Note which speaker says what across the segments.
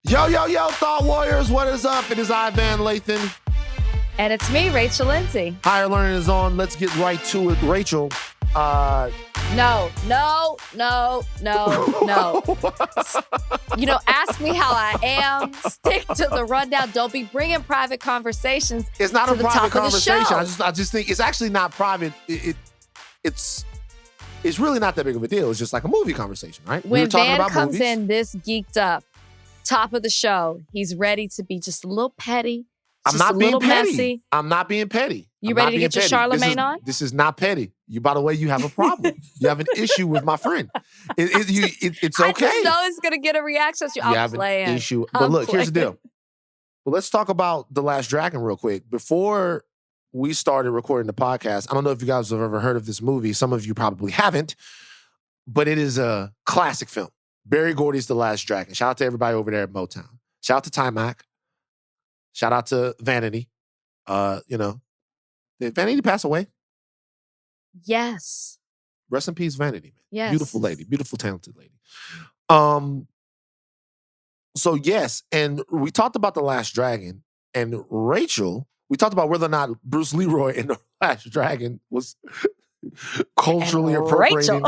Speaker 1: Yo, yo, yo, Thought Warriors, what is up? It is I, Van Lathan.
Speaker 2: And it's me, Rachel Lindsay.
Speaker 1: Higher Learning is on. Let's get right to it. Rachel,
Speaker 2: No. Ask me how I am. Stick to the rundown. Don't be bringing private conversations.
Speaker 1: It's not a private conversation. I just think it's actually not private. It's really not that big of a deal. It's just like a movie conversation, right?
Speaker 2: When Van comes in this geeked up, top of the show, he's ready to be just a little petty.
Speaker 1: I'm not being petty.
Speaker 2: Messy.
Speaker 1: I'm not being petty.
Speaker 2: You ready to get your Charlemagne on?
Speaker 1: This is not petty. By the way, you have a problem. You have an issue with my friend. It's okay.
Speaker 2: I just know it's going to get a reaction.
Speaker 1: You have an issue. But look, here's the deal. Well, let's talk about The Last Dragon real quick. Before we started recording the podcast, I don't know if you guys have ever heard of this movie. Some of you probably haven't. But it is a classic film. Berry Gordy's The Last Dragon. Shout out to everybody over there at Motown. Shout out to Timac. Shout out to Vanity. Did Vanity pass away?
Speaker 2: Yes.
Speaker 1: Rest in peace, Vanity.
Speaker 2: Yes.
Speaker 1: Beautiful lady. Beautiful, talented lady. So yes, and we talked about The Last Dragon, and Rachel, we talked about whether or not Bruce Leroy in The Last Dragon was culturally appropriating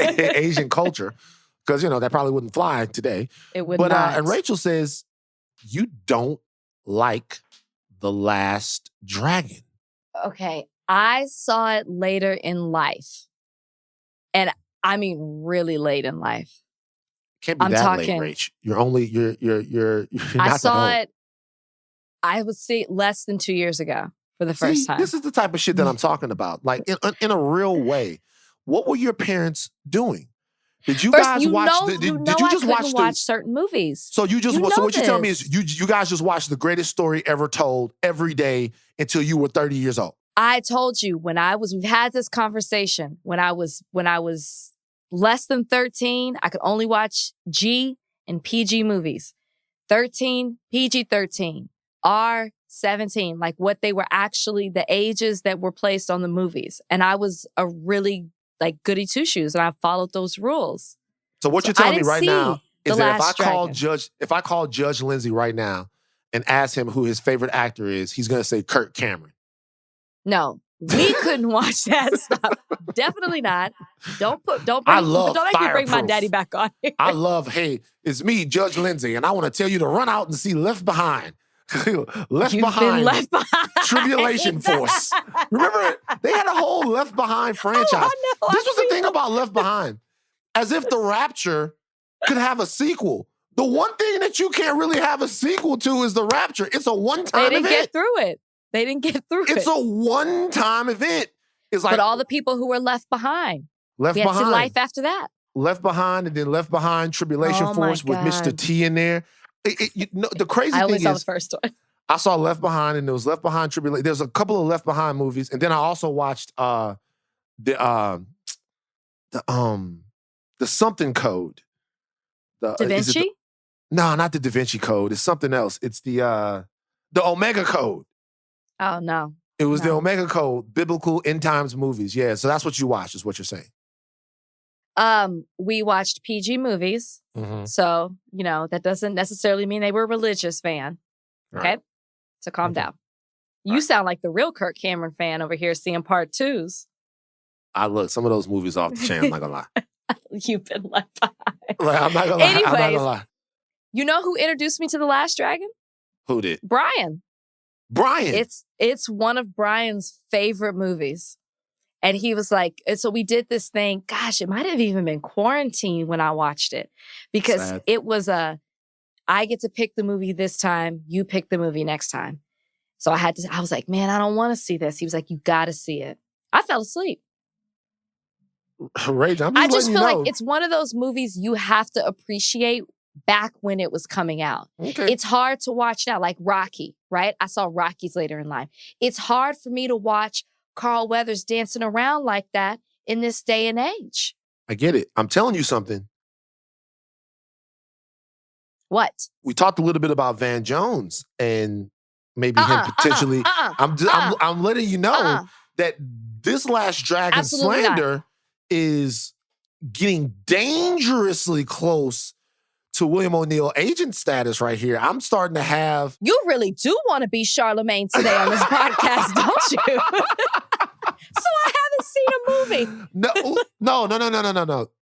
Speaker 1: Asian culture. Because, that probably wouldn't fly today.
Speaker 2: It would not.
Speaker 1: And Rachel says, you don't like The Last Dragon.
Speaker 2: Okay. I saw it later in life. And I mean really late in life.
Speaker 1: Can't be late, Rach. You're not
Speaker 2: I saw it, I would say less than 2 years ago for the first time.
Speaker 1: This is the type of shit that I'm talking about. Like in a real way. What were your parents doing? Did you guys watch? Did you just
Speaker 2: watch certain movies?
Speaker 1: So so what you're telling me is you guys just watched the greatest story ever told every day until you were 30 years old.
Speaker 2: I told you we've had this conversation when I was less than 13. I could only watch G and PG movies. 13, PG-13, R-17, like what they were actually the ages that were placed on the movies, and I was a really goody two shoes, and I followed those rules.
Speaker 1: So what you're telling me right now is that if I call Judge Lindsay right now and ask him who his favorite actor is, he's going to say Kirk Cameron.
Speaker 2: No, we couldn't watch that stuff. Definitely not. Don't bring my daddy back on here.
Speaker 1: I love, hey, it's me, Judge Lindsay, and I want to tell you to run out and see Left Behind. Left Behind. Tribulation Force. Remember, they had a whole Left Behind franchise. This was the thing about Left Behind. As if The Rapture could have a sequel. The one thing that you can't really have a sequel to is The Rapture. It's a one-time event.
Speaker 2: They didn't get through it.
Speaker 1: It's a one-time event.
Speaker 2: But all the people who were left behind. We had to see life after that.
Speaker 1: Left Behind, and then Left Behind Tribulation Force with Mr. T in there. The crazy thing is, I
Speaker 2: only saw the first one.
Speaker 1: I saw Left Behind, and there was Left Behind Tribulation. There's a couple of Left Behind movies, and then I also watched the something code.
Speaker 2: Da Vinci?
Speaker 1: No, not the Da Vinci Code. It's something else. It's the Omega Code.
Speaker 2: Oh no!
Speaker 1: It was the Omega Code, biblical end times movies. Yeah, so that's what you watched, is what you're saying.
Speaker 2: We watched PG movies. Mm-hmm. So, that doesn't necessarily mean they were religious, Van. Okay? Right. So calm down. You sound like the real Kirk Cameron fan over here seeing part 2s.
Speaker 1: Look, some of those movies off the chain, I'm not gonna lie.
Speaker 2: You've been left behind.
Speaker 1: I'm not gonna lie.
Speaker 2: Anyways,
Speaker 1: I'm not gonna lie.
Speaker 2: You know who introduced me to The Last Dragon?
Speaker 1: Who did?
Speaker 2: Brian. It's one of Brian's favorite movies. And he was like, and so we did this thing. Gosh, it might have even been quarantine when I watched it. Because it was I get to pick the movie this time. You pick the movie next time. So I was like, man, I don't want to see this. He was like, you got to see it. I fell asleep.
Speaker 1: Rage,
Speaker 2: I just feel like it's one of those movies you have to appreciate back when it was coming out.
Speaker 1: Okay.
Speaker 2: It's hard to watch now, like Rocky, right? I saw Rockies later in life. It's hard for me to watch Carl Weathers dancing around like that in this day and age.
Speaker 1: I get it. I'm telling you something.
Speaker 2: What?
Speaker 1: We talked a little bit about Van Jones and maybe him potentially. I'm letting you know that this Last Dragon slander is getting dangerously close to William O'Neill agent status right here. I'm starting to have...
Speaker 2: You really do want to be Charlemagne today on this podcast, don't you? So I haven't seen a movie.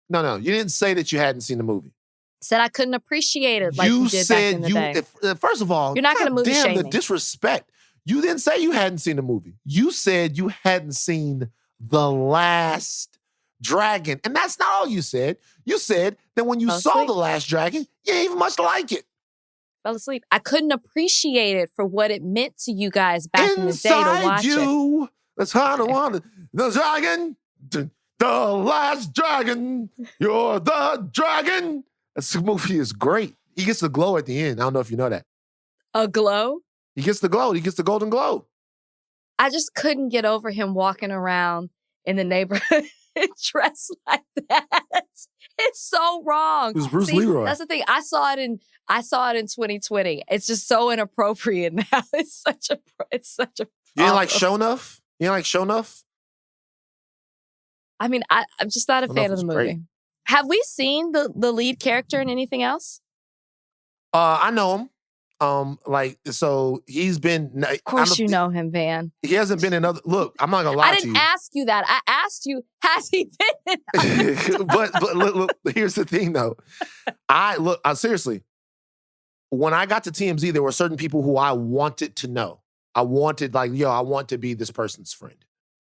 Speaker 1: No. You didn't say that you hadn't seen the movie.
Speaker 2: Said I couldn't appreciate it like you did back in the day.
Speaker 1: First of all,
Speaker 2: you're not going to movie shame
Speaker 1: the
Speaker 2: me.
Speaker 1: Disrespect. You didn't say you hadn't seen the movie. You said you hadn't seen The Last Dragon. And that's not all you said. You said that when you saw The Last Dragon, you didn't even much like it.
Speaker 2: Fell asleep. I couldn't appreciate it for what it meant to you guys back in the day to watch it.
Speaker 1: That's how I want it. The dragon, the last dragon, you're the dragon. This movie is great. He gets the glow at the end. I don't know if you know that.
Speaker 2: A glow?
Speaker 1: He gets the glow. He gets the golden glow.
Speaker 2: I just couldn't get over him walking around in the neighborhood dressed like that. It's so wrong.
Speaker 1: It was Bruce Leroy.
Speaker 2: That's the thing. I saw it in 2020. It's just so inappropriate now. It's such a
Speaker 1: You didn't like Show Enough? You didn't like Show Enough?
Speaker 2: I mean, I'm just not a fan of the movie. Great. Have we seen the lead character in anything else?
Speaker 1: I know him. So he's been...
Speaker 2: Of course you know him, Van.
Speaker 1: He hasn't been in other... Look, I'm not going to lie to you.
Speaker 2: I didn't ask you that. I asked you, has he been in
Speaker 1: but look, here's the thing, though. Seriously, when I got to TMZ, there were certain people who I wanted to know. I wanted, I want to be this person's friend.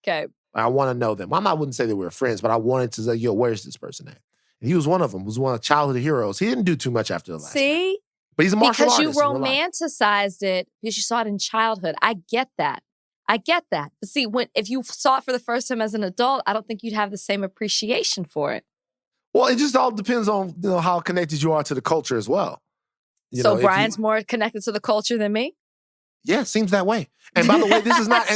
Speaker 2: Okay.
Speaker 1: I want to know them. I wouldn't say that we were friends, but I wanted to say, where's this person at? And he was one of them. He was one of the childhood heroes. He didn't do too much after The Last
Speaker 2: See?
Speaker 1: But he's a martial artist.
Speaker 2: Because you romanticized it because you saw it in childhood. I get that. But see, if you saw it for the first time as an adult, I don't think you'd have the same appreciation for it.
Speaker 1: Well, it just all depends on how connected you are to the culture as well.
Speaker 2: So Brian's more connected to the culture than me?
Speaker 1: Yeah, it seems that way. And by the way, this is not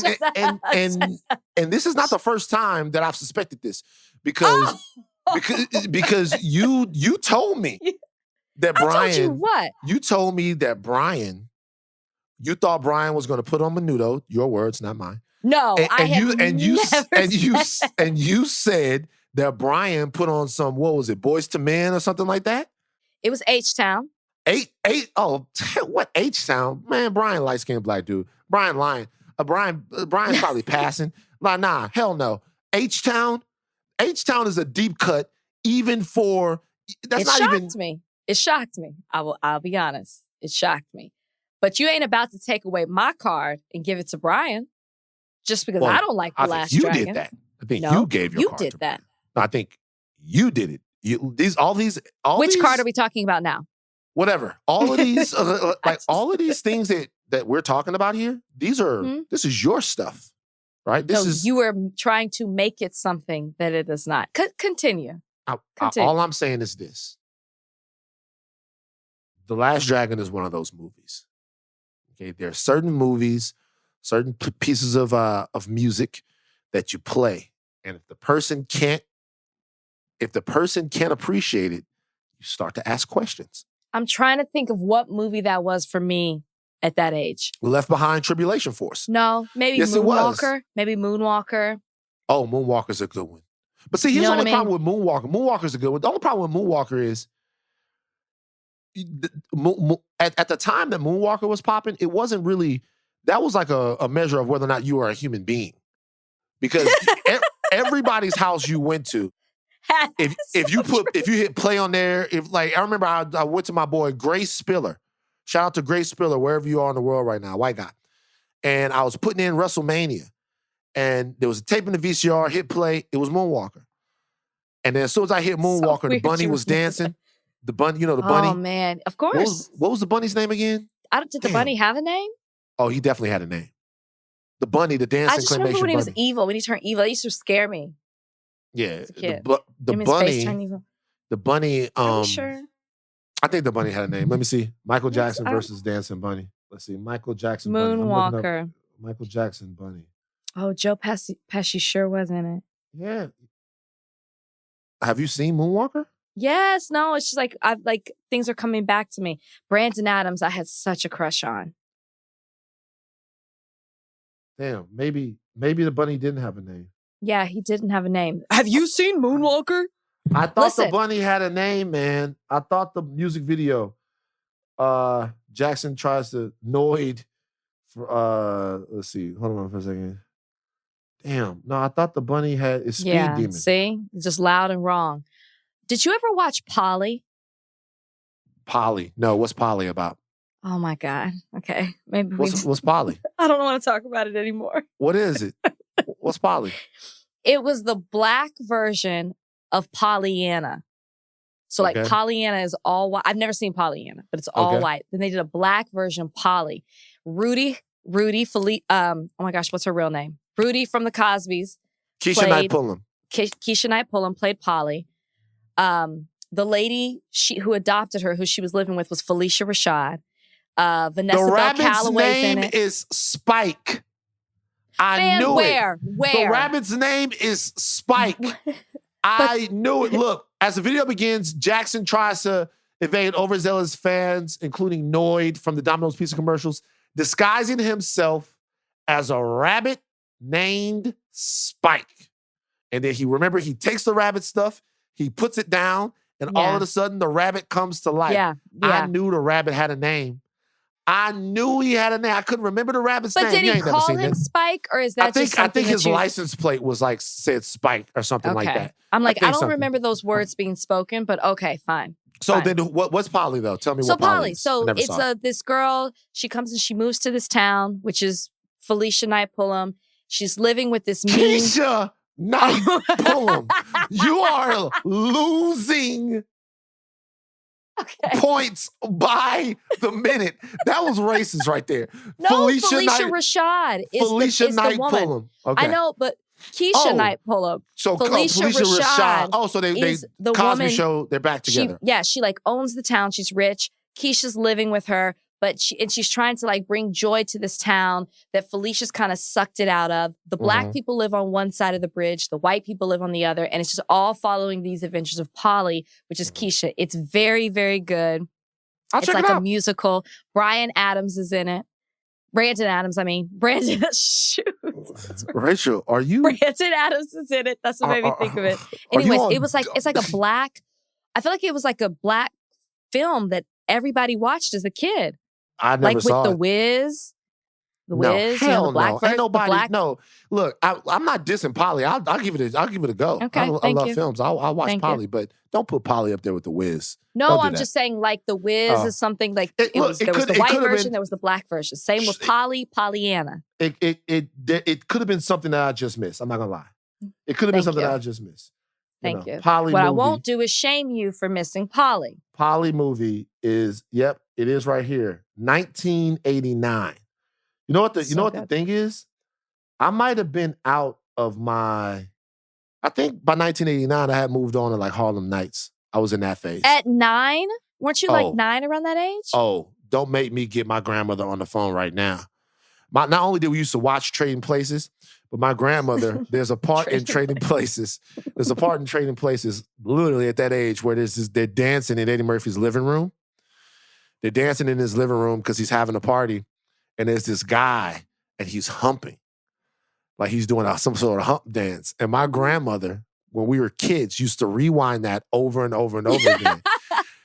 Speaker 1: and this is not the first time that I've suspected this because you told me that Brian.
Speaker 2: I told you what?
Speaker 1: You told me that Brian. You thought Brian was going to put on Menudo. Your words, not mine.
Speaker 2: No,
Speaker 1: you said that Brian put on some, what was it, Boys to Men or something like that?
Speaker 2: It was H-Town.
Speaker 1: What H-Town? Man, Brian, light-skinned black dude. Brian lying. Brian's probably passing. Nah, hell no. H-Town is a deep cut, even for,
Speaker 2: It shocked me. I'll be honest. It shocked me. But you ain't about to take away my card and give it to Brian just because I don't like The Last Dragon.
Speaker 1: You did that. I think you gave your card.
Speaker 2: You did that.
Speaker 1: No, I think you did it. Which
Speaker 2: card are we talking about now?
Speaker 1: Whatever. All of these, all of these things that we're talking about here, this is your stuff, right?
Speaker 2: You were trying to make it something that it is not. Continue.
Speaker 1: All I'm saying is this. The Last Dragon is one of those movies. Okay, there are certain movies, certain pieces of music that you play, and if the person can't appreciate it, you start to ask questions.
Speaker 2: I'm trying to think of what movie that was for me at that age.
Speaker 1: Left Behind, Tribulation Force.
Speaker 2: No, maybe
Speaker 1: yes,
Speaker 2: Moonwalker. Maybe Moonwalker.
Speaker 1: Oh, Moonwalker's a good one. But see, here's the only problem with Moonwalker. Moonwalker's a good one. The only problem with Moonwalker is at the time that Moonwalker was popping, it wasn't really, that was like a measure of whether or not you are a human being. Because everybody's house you went to, if you hit play on there, I remember I went to my boy Grace Spiller. Shout out to Grace Spiller, wherever you are in the world right now, white guy. And I was putting in WrestleMania. And there was a tape in the VCR, hit play, it was Moonwalker. And then as soon as I hit Moonwalker, the bunny was dancing. The bunny, the bunny.
Speaker 2: Oh, man. Of course.
Speaker 1: What was the bunny's name again?
Speaker 2: Did the bunny have a name?
Speaker 1: Oh, he definitely had a name. The bunny, the dancing claymation bunny. I just remember
Speaker 2: when he was evil, when he turned evil. It used to scare me.
Speaker 1: Yeah. The bunny,
Speaker 2: Are you sure?
Speaker 1: I think the bunny had a name. Let me see. Michael Jackson versus Dancing Bunny. Let's see. Michael Jackson
Speaker 2: Moonwalker.
Speaker 1: Michael Jackson Bunny.
Speaker 2: Oh, Joe Pesci sure was in it.
Speaker 1: Yeah. Have you seen Moonwalker?
Speaker 2: Yes. No, it's just things are coming back to me. Brandon Adams, I had such a crush on.
Speaker 1: Damn, maybe the bunny didn't have a name.
Speaker 2: Yeah, he didn't have a name. Have you seen Moonwalker?
Speaker 1: I thought the bunny had a name, man. I thought the music video, Jackson tries to Noid for, let's see, hold on for a second. Damn, no, I thought the bunny had a speed demon.
Speaker 2: See? Just loud and wrong. Did you ever watch Polly?
Speaker 1: Polly. No, what's Polly about?
Speaker 2: Oh my God. Okay. Maybe
Speaker 1: what's Polly?
Speaker 2: I don't want to talk about it anymore.
Speaker 1: What is it? What's Polly?
Speaker 2: It was the black version of Pollyanna. So like Pollyanna is all white. I've never seen Pollyanna, but it's all white. Then they did a black version of Polly. Rudy, oh my gosh, what's her real name? Rudy from the Cosbys.
Speaker 1: Keisha Knight Pulliam.
Speaker 2: Keisha Knight Pulliam played Polly. The lady who adopted her, who she was living with, was Felicia Rashad. Vanessa Bell Calloway's in it.
Speaker 1: The rabbit's name is Spike. I knew it.
Speaker 2: Where?
Speaker 1: The rabbit's name is Spike. I knew it. Look, as the video begins, Jackson tries to evade overzealous fans, including Noid from the Domino's Pizza commercials, disguising himself as a rabbit named Spike. And then he takes the rabbit stuff, he puts it down, and all of a sudden the rabbit comes to life.
Speaker 2: Yeah.
Speaker 1: I knew the rabbit had a name. I knew he had a name. I couldn't remember the rabbit's name.
Speaker 2: But did he call him Spike, or is that just something
Speaker 1: I think his license plate was like said Spike or something like that.
Speaker 2: I'm like, I don't remember those words being spoken, but okay, fine.
Speaker 1: So then what's Polly though? Tell me what Polly is.
Speaker 2: So it's this girl, she comes and she moves to this town, which is Felicia Knight Pulliam. She's living with this mean...
Speaker 1: Keisha Knight Pulliam. You are losing points by the minute. That was racist right there.
Speaker 2: No, Felicia Rashad is the woman.
Speaker 1: Pulliam. Okay.
Speaker 2: I know, but Keisha Knight Pulliam.
Speaker 1: So Felicia Rashad. Oh, so they the Cosby woman, Show, they're back together.
Speaker 2: She like owns the town. She's rich. Keisha's living with her, but she's trying to like bring joy to this town that Felicia's kind of sucked it out of. The black people live on one side of the bridge. The white people live on the other. And it's just all following these adventures of Polly, which is Keisha. It's very, very good. It's like a musical. Bryan Adams is in it. Brandon Adams, I mean. Brandon, shoot.
Speaker 1: Rachel, are you?
Speaker 2: Brandon Adams is in it. That's what made me think of it. Anyways, it's like a black, I feel like it was like a black film that everybody watched as a kid.
Speaker 1: I never saw
Speaker 2: with
Speaker 1: it.
Speaker 2: The Wiz. The Wiz,
Speaker 1: the black
Speaker 2: version.
Speaker 1: Ain't nobody, no. Look, I'm not dissing Polly. I'll give it a go.
Speaker 2: Okay,
Speaker 1: I love films. I'll watch Polly, but don't put Polly up there with The Wiz.
Speaker 2: No, I'm just saying like The Wiz is something like there was the white version, there was the black version. Same with Pollyanna.
Speaker 1: It could have been something that I just missed. I'm not gonna lie. It could have been something that I just missed.
Speaker 2: Thank you.
Speaker 1: Polly
Speaker 2: what
Speaker 1: movie.
Speaker 2: I won't do is shame you for missing Polly.
Speaker 1: Polly movie is, it is right here. 1989. You know what the thing is? I might have been out of I think by 1989, I had moved on to like Harlem Nights. I was in that phase.
Speaker 2: At 9? Weren't you like 9 around that age?
Speaker 1: Oh, don't make me get my grandmother on the phone right now. Not only did we used to watch Trading Places, but my grandmother, there's a part in Trading Places. There's a part in Trading Places, literally at that age, where they're dancing in Eddie Murphy's living room. They're dancing in his living room because he's having a party. And there's this guy, and he's humping. Like he's doing some sort of hump dance. And my grandmother, when we were kids, used to rewind that over and over and over again.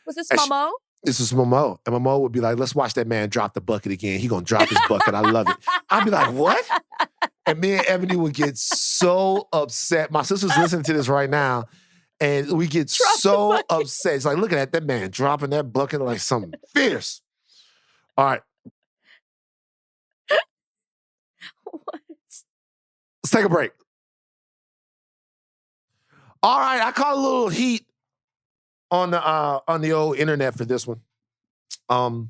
Speaker 2: Was this Momo?
Speaker 1: This is Momo. And Momo would be like, let's watch that man drop the bucket again. He gonna drop his bucket. I love it. I'd be like, what? And me and Ebony would get so upset. My sister's listening to this right now. And we get so upset. It's like, look at that man dropping that bucket like something fierce. All right.
Speaker 2: What?
Speaker 1: Let's take a break. All right, I caught a little heat on the old internet for this one. And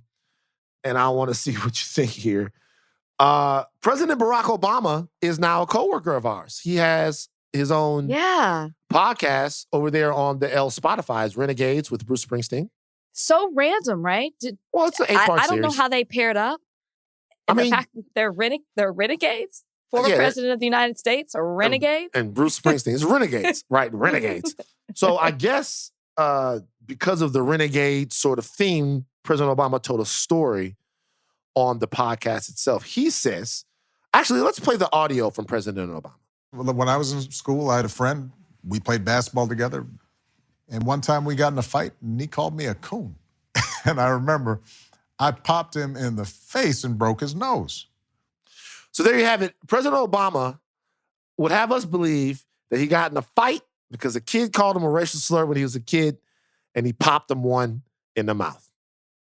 Speaker 1: I want to see what you think here. President Barack Obama is now a coworker of ours. He has his own podcast over there on the Spotify's Renegades with Bruce Springsteen.
Speaker 2: So random, right?
Speaker 1: Well, it's an 8-part series.
Speaker 2: I don't know how they paired up. And the fact that they're renegades. Former president of the United States, or renegade.
Speaker 1: And Bruce Springsteen is Renegades, right? Renegades. So I guess because of the renegade sort of theme, President Obama told a story on the podcast itself. He says, actually, let's play the audio from President Obama.
Speaker 3: When I was in school, I had a friend. We played basketball together. And one time we got in a fight and he called me a coon. And I remember I popped him in the face and broke his nose.
Speaker 1: So there you have it. President Obama would have us believe that he got in a fight because a kid called him a racial slur when he was a kid, and he popped him one in the mouth.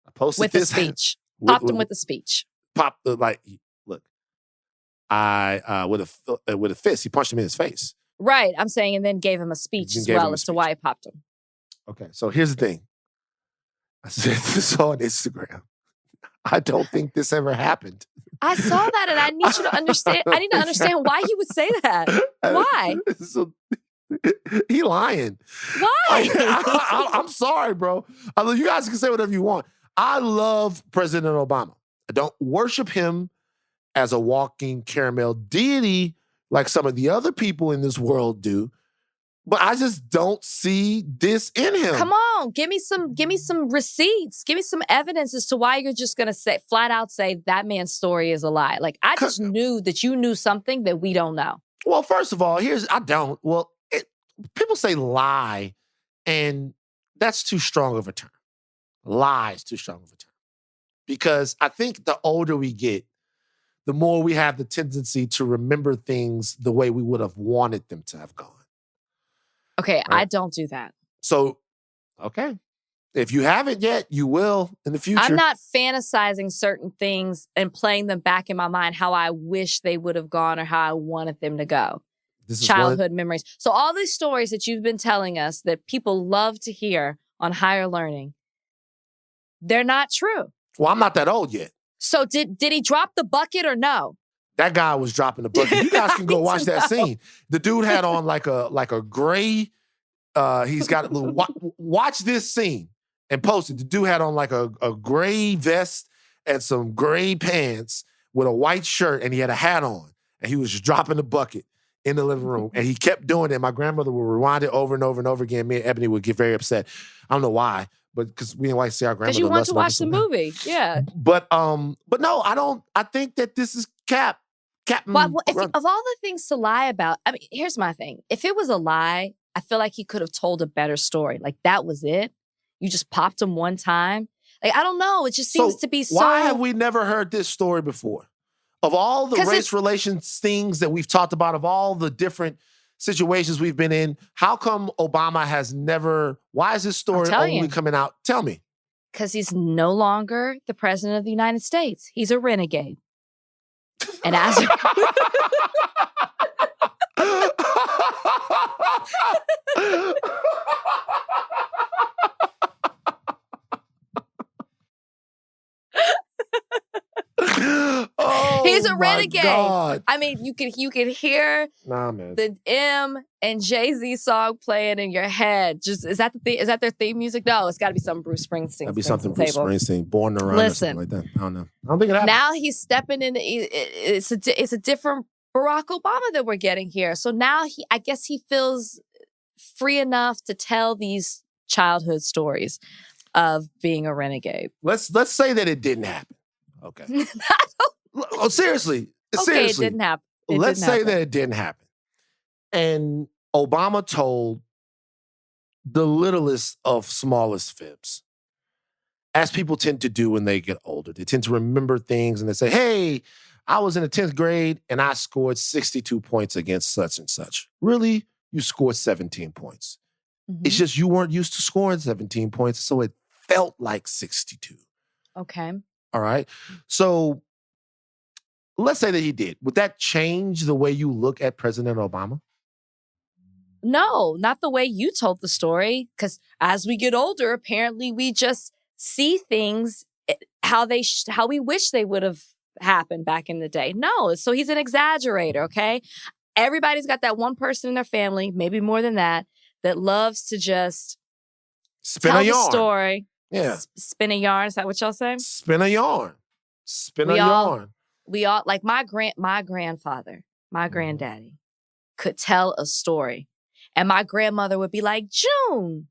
Speaker 1: I posted
Speaker 2: with
Speaker 1: this.
Speaker 2: A speech. Popped him with a speech.
Speaker 1: Popped, like, look, with a fist, he punched him in his face.
Speaker 2: Right, I'm saying, and then gave him a speech as well as to why he popped him.
Speaker 1: Okay, so here's the thing. I said this on Instagram. I don't think this ever happened.
Speaker 2: I saw that, and I need you to understand. I need to understand why he would say that. Why?
Speaker 1: So, he lying.
Speaker 2: Why?
Speaker 1: I'm sorry, bro. You guys can say whatever you want. I love President Obama. I don't worship him as a walking caramel deity like some of the other people in this world do. But I just don't see this in him.
Speaker 2: Come on, give me some receipts. Give me some evidence as to why you're just gonna flat out say that man's story is a lie. Like, I just knew that you knew something that we don't know.
Speaker 1: Well, first of all, people say lie, and that's too strong of a term. Lie is too strong of a term. Because I think the older we get, the more we have the tendency to remember things the way we would have wanted them to have gone.
Speaker 2: Okay, right? I don't do that.
Speaker 1: So, okay. If you haven't yet, you will in the future.
Speaker 2: I'm not fantasizing certain things and playing them back in my mind how I wish they would have gone or how I wanted them to go. Childhood memories. So all these stories that you've been telling us that people love to hear on Higher Learning, they're not true.
Speaker 1: Well, I'm not that old yet.
Speaker 2: So did he drop the bucket or no?
Speaker 1: That guy was dropping the bucket. You guys can go watch that scene. The dude had on like a gray, he's got, watch this scene and post it. The dude had on like a gray vest and some gray pants with a white shirt, and he had a hat on, and he was just dropping the bucket in the living room. And he kept doing it. My grandmother would rewind it over and over and over again. Me and Ebony would get very upset. I don't know why, but because we didn't like to see our grandmother.
Speaker 2: Because you want to watch the movie, yeah.
Speaker 1: But no, I don't. I think that this is Captain.
Speaker 2: Well, of all the things to lie about, I mean, here's my thing. If it was a lie, I feel like he could have told a better story. Like, that was it. You just popped him one time. Like, I don't know. It just seems to be so.
Speaker 1: Why have we never heard this story before? Of all the race relations things that we've talked about, of all the different situations we've been in, how come Obama has never, why is this story only coming out? Tell me.
Speaker 2: Because he's no longer the president of the United States. He's a renegade. And as he's a renegade.
Speaker 1: God.
Speaker 2: I mean, you can hear the M and Jay-Z song playing in your head. Just is that their theme music? No, it's got to be some Bruce Springsteen.
Speaker 1: That'd be something Bruce Springsteen, Born to Run or something like that. I don't know. I don't think it happened.
Speaker 2: Now he's stepping in. It's a different Barack Obama that we're getting here. So now I guess he feels free enough to tell these childhood stories of being a renegade.
Speaker 1: Let's say that it didn't happen. Okay. Oh, seriously.
Speaker 2: Okay, it didn't happen.
Speaker 1: Let's say that it didn't happen. And Obama told the littlest of smallest fibs, as people tend to do when they get older. They tend to remember things and they say, hey, I was in the 10th grade and I scored 62 points against such and such. Really? You scored 17 points. Mm-hmm. It's just you weren't used to scoring 17 points, so it felt like 62.
Speaker 2: Okay.
Speaker 1: All right. So let's say that he did. Would that change the way you look at President Obama?
Speaker 2: No, not the way you told the story. Because as we get older, apparently we just see things how we wish they would have happened back in the day. No, so he's an exaggerator, okay? Everybody's got that one person in their family, maybe more than that loves to just
Speaker 1: spin
Speaker 2: tell
Speaker 1: a yarn.
Speaker 2: The story.
Speaker 1: Yeah.
Speaker 2: Spin a yarn. Is that what y'all say?
Speaker 1: Spin a yarn. Spin a yarn.
Speaker 2: We all, like my grandfather, my granddaddy could tell a story. And my grandmother would be like, June,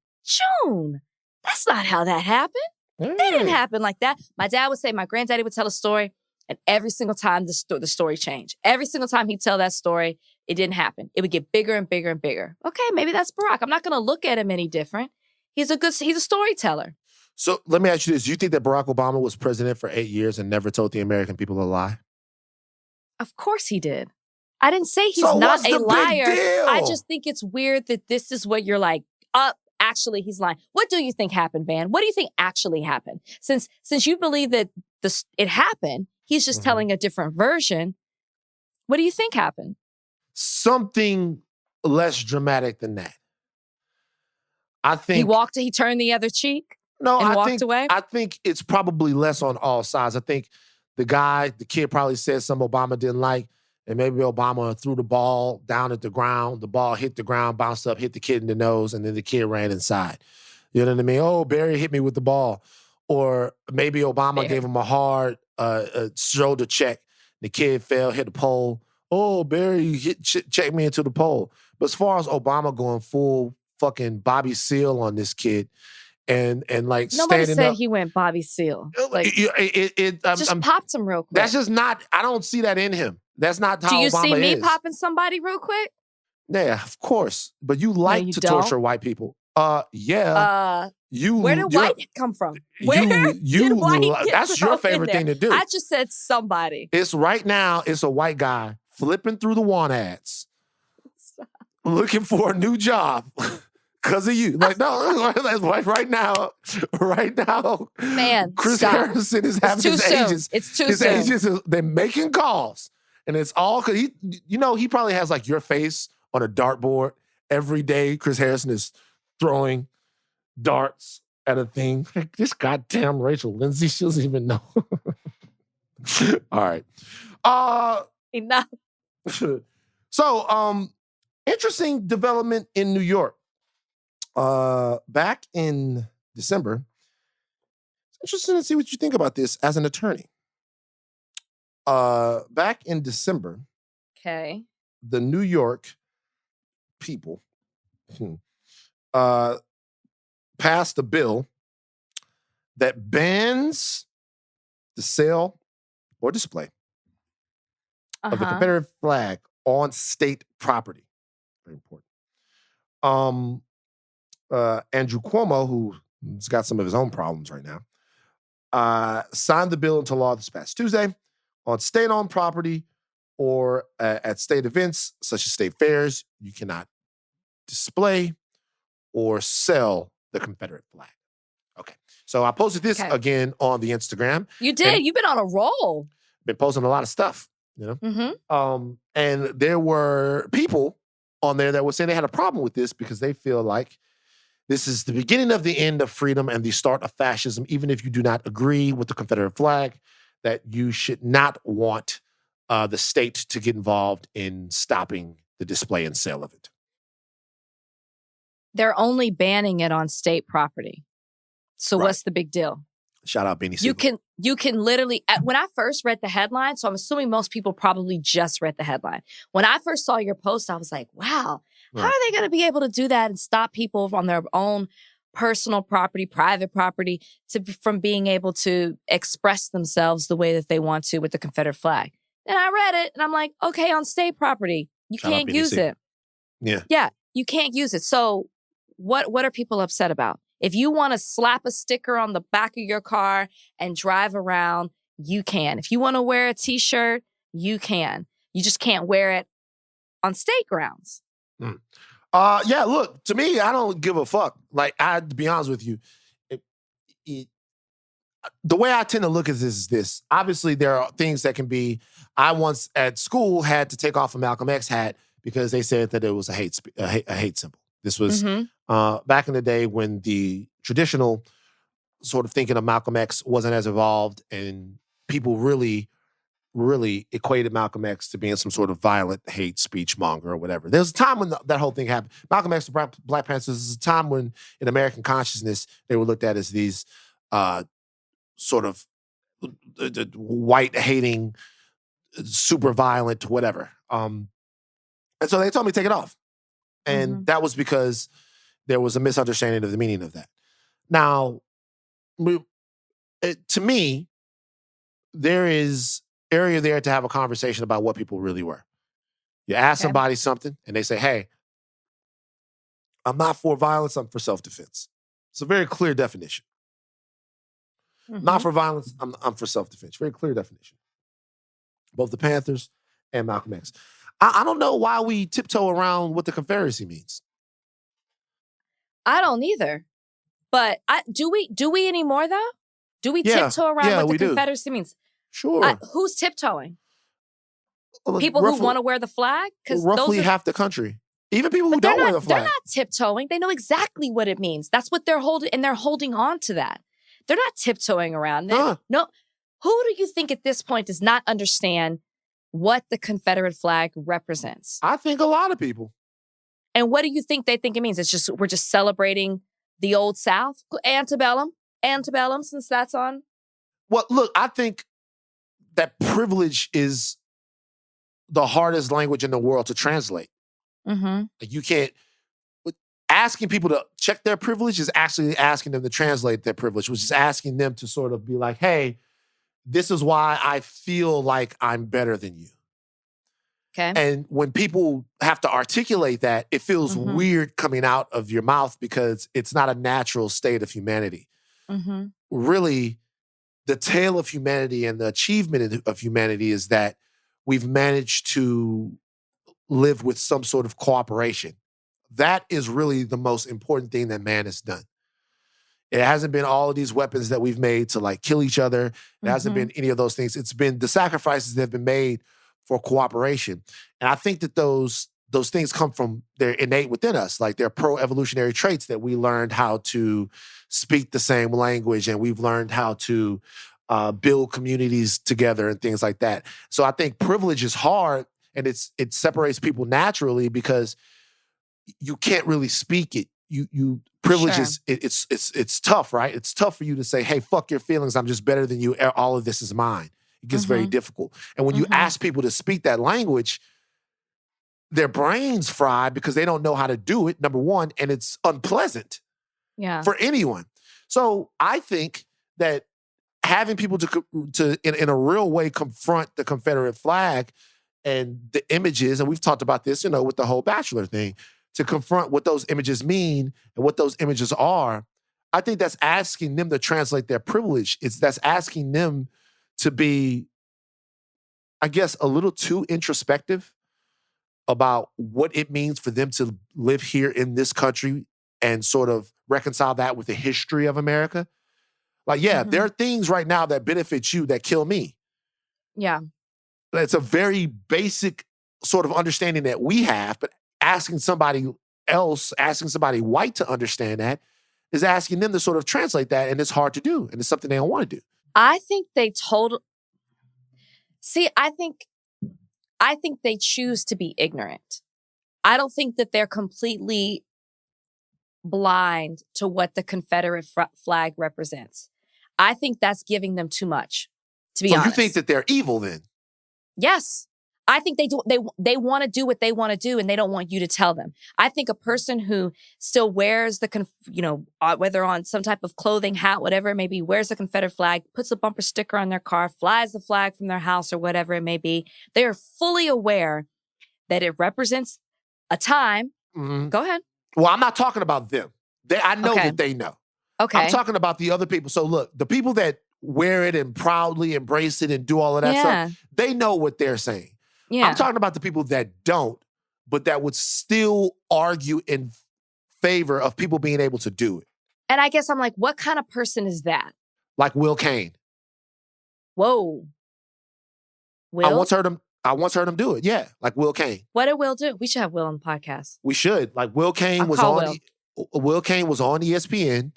Speaker 2: that's not how that happened. That didn't happen like that. My dad would say, my granddaddy would tell a story, and every single time the story changed. Every single time he'd tell that story, It didn't happen. It would get bigger and bigger and bigger. Okay, maybe that's Barack. I'm not going to look at him any different. He's a storyteller.
Speaker 1: So let me ask you this. Do you think that Barack Obama was president for 8 years and never told the American people a lie?
Speaker 2: Of course he did. I didn't say he's
Speaker 1: So
Speaker 2: not
Speaker 1: what's
Speaker 2: a
Speaker 1: the
Speaker 2: liar.
Speaker 1: big deal?
Speaker 2: I just think it's weird that this is what you're like, actually he's lying. What do you think happened, Van? What do you think actually happened? Since you believe that it happened, he's just telling a different version. What do you think happened?
Speaker 1: Something less dramatic than that. I think
Speaker 2: he turned the other cheek
Speaker 1: and
Speaker 2: walked away?
Speaker 1: I think it's probably less on all sides. I think the kid probably said something Obama didn't like, and maybe Obama threw the ball down at the ground. The ball hit the ground, bounced up, hit the kid in the nose, and then the kid ran inside. You know what I mean? Oh, Barry hit me with the ball. Or maybe Obama gave him a hard shoulder check. The kid fell, hit the pole. Oh, Barry checked me into the pole. But as far as Obama going full fucking Bobby Seale on this kid and like
Speaker 2: nobody
Speaker 1: standing
Speaker 2: said
Speaker 1: up.
Speaker 2: he went Bobby Seale. Like,
Speaker 1: just
Speaker 2: popped him real quick.
Speaker 1: That's just not, I don't see that in him. That's not how Obama is.
Speaker 2: Do you see me popping somebody real quick?
Speaker 1: Yeah, of course. But you like to torture white people. Yeah.
Speaker 2: Where did white come from? Where did white
Speaker 1: that's your favorite thing to do.
Speaker 2: I just said somebody.
Speaker 1: It's right now, it's a white guy flipping through the want ads, looking for a new job because of you. Like, no, that's right now,
Speaker 2: man,
Speaker 1: Chris Harrison is having his agents.
Speaker 2: It's too soon.
Speaker 1: Agents, they're making calls. And it's all because he probably has like your face on a dartboard every day. Chris Harrison is throwing darts at a thing. This goddamn Rachel Lindsay, she doesn't even know. All right.
Speaker 2: Enough.
Speaker 1: So, interesting development in New York. Back in December, it's interesting to see what you think about this as an attorney. Back in December,
Speaker 2: okay,
Speaker 1: the New York people passed a bill that bans the sale or display of the Confederate flag on state property. Very important. Andrew Cuomo, who's got some of his own problems right now, signed the bill into law this past Tuesday. On state-owned property or at state events, such as state fairs, you cannot display or sell the Confederate flag. Okay. So I posted this again on the Instagram.
Speaker 2: You did. You've been on a roll.
Speaker 1: Been posting a lot of stuff, you know? Mm-hmm. And there were people on there that were saying they had a problem with this because they feel like this is the beginning of the end of freedom and the start of fascism, even if you do not agree with the Confederate flag, that you should not want the state to get involved in stopping the display and sale of it.
Speaker 2: They're only banning it on state property. So what's the big deal?
Speaker 1: Shout out Beanie Sigel.
Speaker 2: You can literally, when I first read the headline, so I'm assuming most people probably just read the headline. When I first saw your post, I was like, wow, how are they going to be able to do that and stop people from their own personal property, private property, from being able to express themselves the way that they want to with the Confederate flag? And I read it and I'm like, okay, on state property, you can't use it. Yeah, you can't use it. So what are people upset about? If you want to slap a sticker on the back of your car and drive around, you can. If you want to wear a t-shirt, you can. You just can't wear it on state grounds.
Speaker 1: Yeah, look, to me, I don't give a fuck. Like, to be honest with you, the way I tend to look at this is this. Obviously, there are things that can be, I once at school had to take off a Malcolm X hat because they said that it was a hate symbol. This was back in the day when the traditional sort of thinking of Malcolm X wasn't as evolved and people really equated Malcolm X to being some sort of violent hate speech monger or whatever. There's a time when that whole thing happened. Malcolm X and Black Panthers is a time when in American consciousness, they were looked at as these sort of white hating, super violent, whatever. And so they told me to take it off. And that was because there was a misunderstanding of the meaning of that. Now, to me, there is area there to have a conversation about what people really were. You ask somebody something and they say, hey, I'm not for violence, I'm for self-defense. It's a very clear definition. Not for violence, I'm for self-defense. Very clear definition. Both the Panthers and Malcolm X. I don't know why we tiptoe around what the Confederacy means.
Speaker 2: I don't either. But do we anymore though? Do we tiptoe around what the Confederacy means?
Speaker 1: Sure.
Speaker 2: Who's tiptoeing? People who want to wear the flag? Because
Speaker 1: roughly half the country. Even people who don't wear the flag.
Speaker 2: They're not tiptoeing. They know exactly what it means. That's what they're holding, and they're holding on to that. They're not tiptoeing around. No. Who do you think at this point does not understand what the Confederate flag represents?
Speaker 1: I think a lot of people.
Speaker 2: And what do you think they think it means? We're just celebrating the old South? Antebellum, since that's on.
Speaker 1: Well, look, I think that privilege is the hardest language in the world to translate. You can't. Asking people to check their privilege is actually asking them to translate their privilege, which is asking them to sort of be like, hey, this is why I feel like I'm better than you.
Speaker 2: Okay.
Speaker 1: And when people have to articulate that, it feels weird coming out of your mouth because it's not a natural state of humanity. Really, the tale of humanity and the achievement of humanity is that we've managed to live with some sort of cooperation. That is really the most important thing that man has done. It hasn't been all of these weapons that we've made to like kill each other. It hasn't been any of those things. It's been the sacrifices that have been made for cooperation. And I think that those things come from, they're innate within us. Like they're pro-evolutionary traits that we learned how to speak the same language and we've learned how to build communities together and things like that. So I think privilege is hard and it separates people naturally because you can't really speak it. You privilege is it's tough, right? It's tough for you to say, hey, fuck your feelings. I'm just better than you. All of this is mine. It gets very difficult. And when you ask people to speak that language, their brains fry because they don't know how to do it, number one, and it's unpleasant for anyone. So I think that having people to in a real way confront the Confederate flag and the images, and we've talked about this, with the whole Bachelor thing, to confront what those images mean and what those images are, I think that's asking them to translate their privilege. That's asking them to be, I guess, a little too introspective about what it means for them to live here in this country and sort of reconcile that with the history of America. Like, there are things right now that benefit you that kill me.
Speaker 2: Yeah.
Speaker 1: It's a very basic sort of understanding that we have, but asking somebody white to understand that is asking them to sort of translate that, and it's hard to do, and it's something they don't want to do.
Speaker 2: I think they I think they choose to be ignorant. I don't think that they're completely blind to what the Confederate flag represents. I think that's giving them too much, to be honest.
Speaker 1: So you think that they're evil then?
Speaker 2: Yes. I think they want to do what they want to do and they don't want you to tell them. I think a person who still wears whether on some type of clothing, hat, whatever it may be, wears the Confederate flag, puts a bumper sticker on their car, flies the flag from their house or whatever it may be, they are fully aware that it represents a time. Go ahead.
Speaker 1: Well, I'm not talking about them. I know that they know.
Speaker 2: Okay.
Speaker 1: I'm talking about the other people. So look, the people that wear it and proudly embrace it and do all of that stuff, they know what they're saying. Yeah. I'm talking about the people that don't, but that would still argue in favor of people being able to do it.
Speaker 2: And I guess I'm like, what kind of person is that?
Speaker 1: Like Will Cain.
Speaker 2: Whoa. Will?
Speaker 1: I once heard him do it. Yeah, like Will Cain.
Speaker 2: What did Will do? We should have Will on the podcast.
Speaker 1: We should. Like Will Cain was on ESPN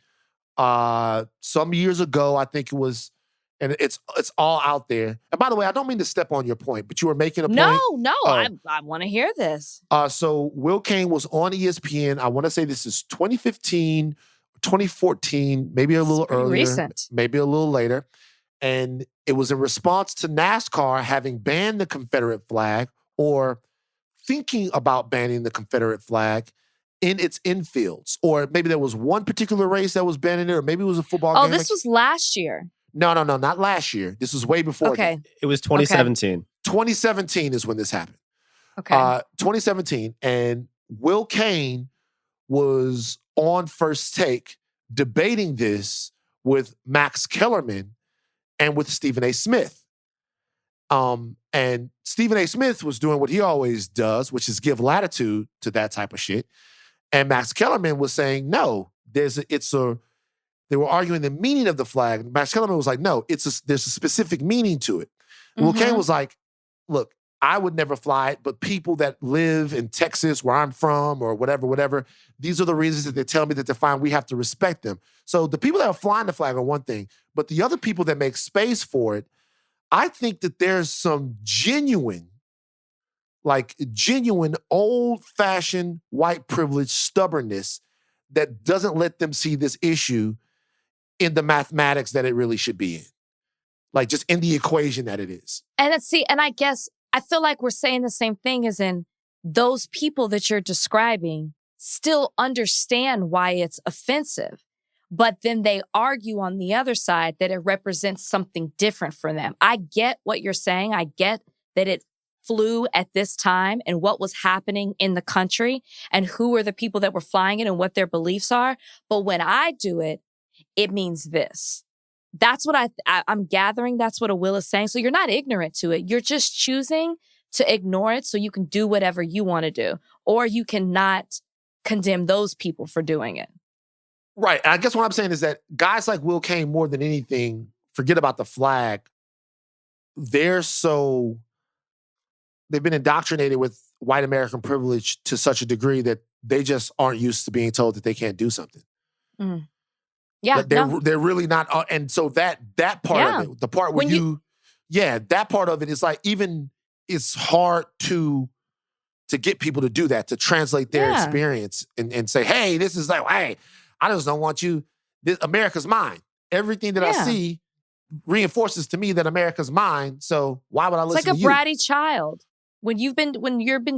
Speaker 1: some years ago, I think it was. And it's all out there. And by the way, I don't mean to step on your point, but you were making a point.
Speaker 2: No, I want to hear this.
Speaker 1: So Will Cain was on ESPN. I want to say this is 2015, 2014, maybe a little earlier.
Speaker 2: Recent.
Speaker 1: Maybe a little later. And it was in response to NASCAR having banned the Confederate flag or thinking about banning the Confederate flag in its infields. Or maybe there was one particular race that was banning it, or maybe it was a football game.
Speaker 2: Oh, this was last year.
Speaker 1: No, not last year. This was way before.
Speaker 2: Okay.
Speaker 4: It was 2017.
Speaker 1: 2017 is when this happened.
Speaker 2: Okay.
Speaker 1: 2017, and Will Cain was on First Take debating this with Max Kellerman and with Stephen A. Smith. And Stephen A. Smith was doing what he always does, which is give latitude to that type of shit. And Max Kellerman was saying, no, they were arguing the meaning of the flag. Max Kellerman was like, no, there's a specific meaning to it. Will Cain was like, look, I would never fly it, but people that live in Texas, where I'm from, or whatever, these are the reasons that they tell me that they're fine. We have to respect them. So the people that are flying the flag are one thing, but the other people that make space for it, I think that there's some genuine old-fashioned white privilege stubbornness that doesn't let them see this issue in the mathematics that it really should be in. Like just in the equation that it is.
Speaker 2: And I guess I feel like we're saying the same thing as in those people that you're describing still understand why it's offensive, but then they argue on the other side that it represents something different for them. I get what you're saying. I get that it flew at this time and what was happening in the country and who were the people that were flying it and what their beliefs are. But when I do it, it means this. That's what I'm gathering. That's what a Will is saying. So you're not ignorant to it. You're just choosing to ignore it so you can do whatever you want to do. Or you cannot condemn those people for doing it.
Speaker 1: Right. And I guess what I'm saying is that guys like Will Cain, more than anything, forget about the flag. They've been indoctrinated with white American privilege to such a degree that they just aren't used to being told that they can't do something.
Speaker 2: Mm. Yeah,
Speaker 1: they're really not. And so that part of it, the part where that part of it is like, even it's hard to get people to do that, to translate their experience and say, hey, this is like, hey, I just don't want you. America's mine. Everything that I see reinforces to me that America's mine. So why would I listen to you?
Speaker 2: It's like a bratty child. When you've been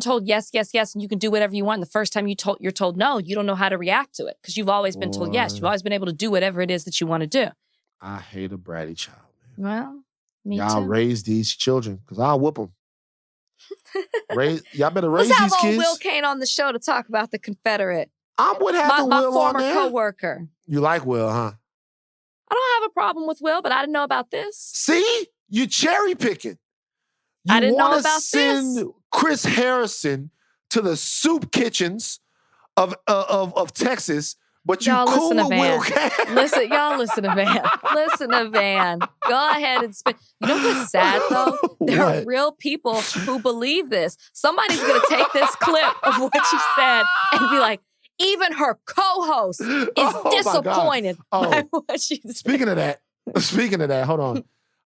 Speaker 2: told yes, yes, yes, and you can do whatever you want, and the first time you're told no, you don't know how to react to it because you've always been told yes. You've always been able to do whatever it is that you want to do.
Speaker 1: I hate a bratty child, man.
Speaker 2: Well, me
Speaker 1: y'all
Speaker 2: too.
Speaker 1: raise these children because I'll whoop them. Y'all better raise
Speaker 2: Let's
Speaker 1: these
Speaker 2: have
Speaker 1: kids.
Speaker 2: old Will Cain on the show to talk about the Confederate.
Speaker 1: I'm with having Will
Speaker 2: former
Speaker 1: on there.
Speaker 2: coworker.
Speaker 1: You like Will, huh?
Speaker 2: I don't have a problem with Will, but I didn't know about this.
Speaker 1: See? You cherry picking.
Speaker 2: I didn't know about
Speaker 1: send
Speaker 2: this.
Speaker 1: Chris Harrison to the soup kitchens of Texas, but you cool with Will Cain.
Speaker 2: Y'all listen to Van. Listen to Van. Go ahead and spin. You know what's sad, though? There are real people who believe this. Somebody's going to take this clip of what you said and be like, even her co-host is disappointed by what she said.
Speaker 1: Speaking of that, hold on.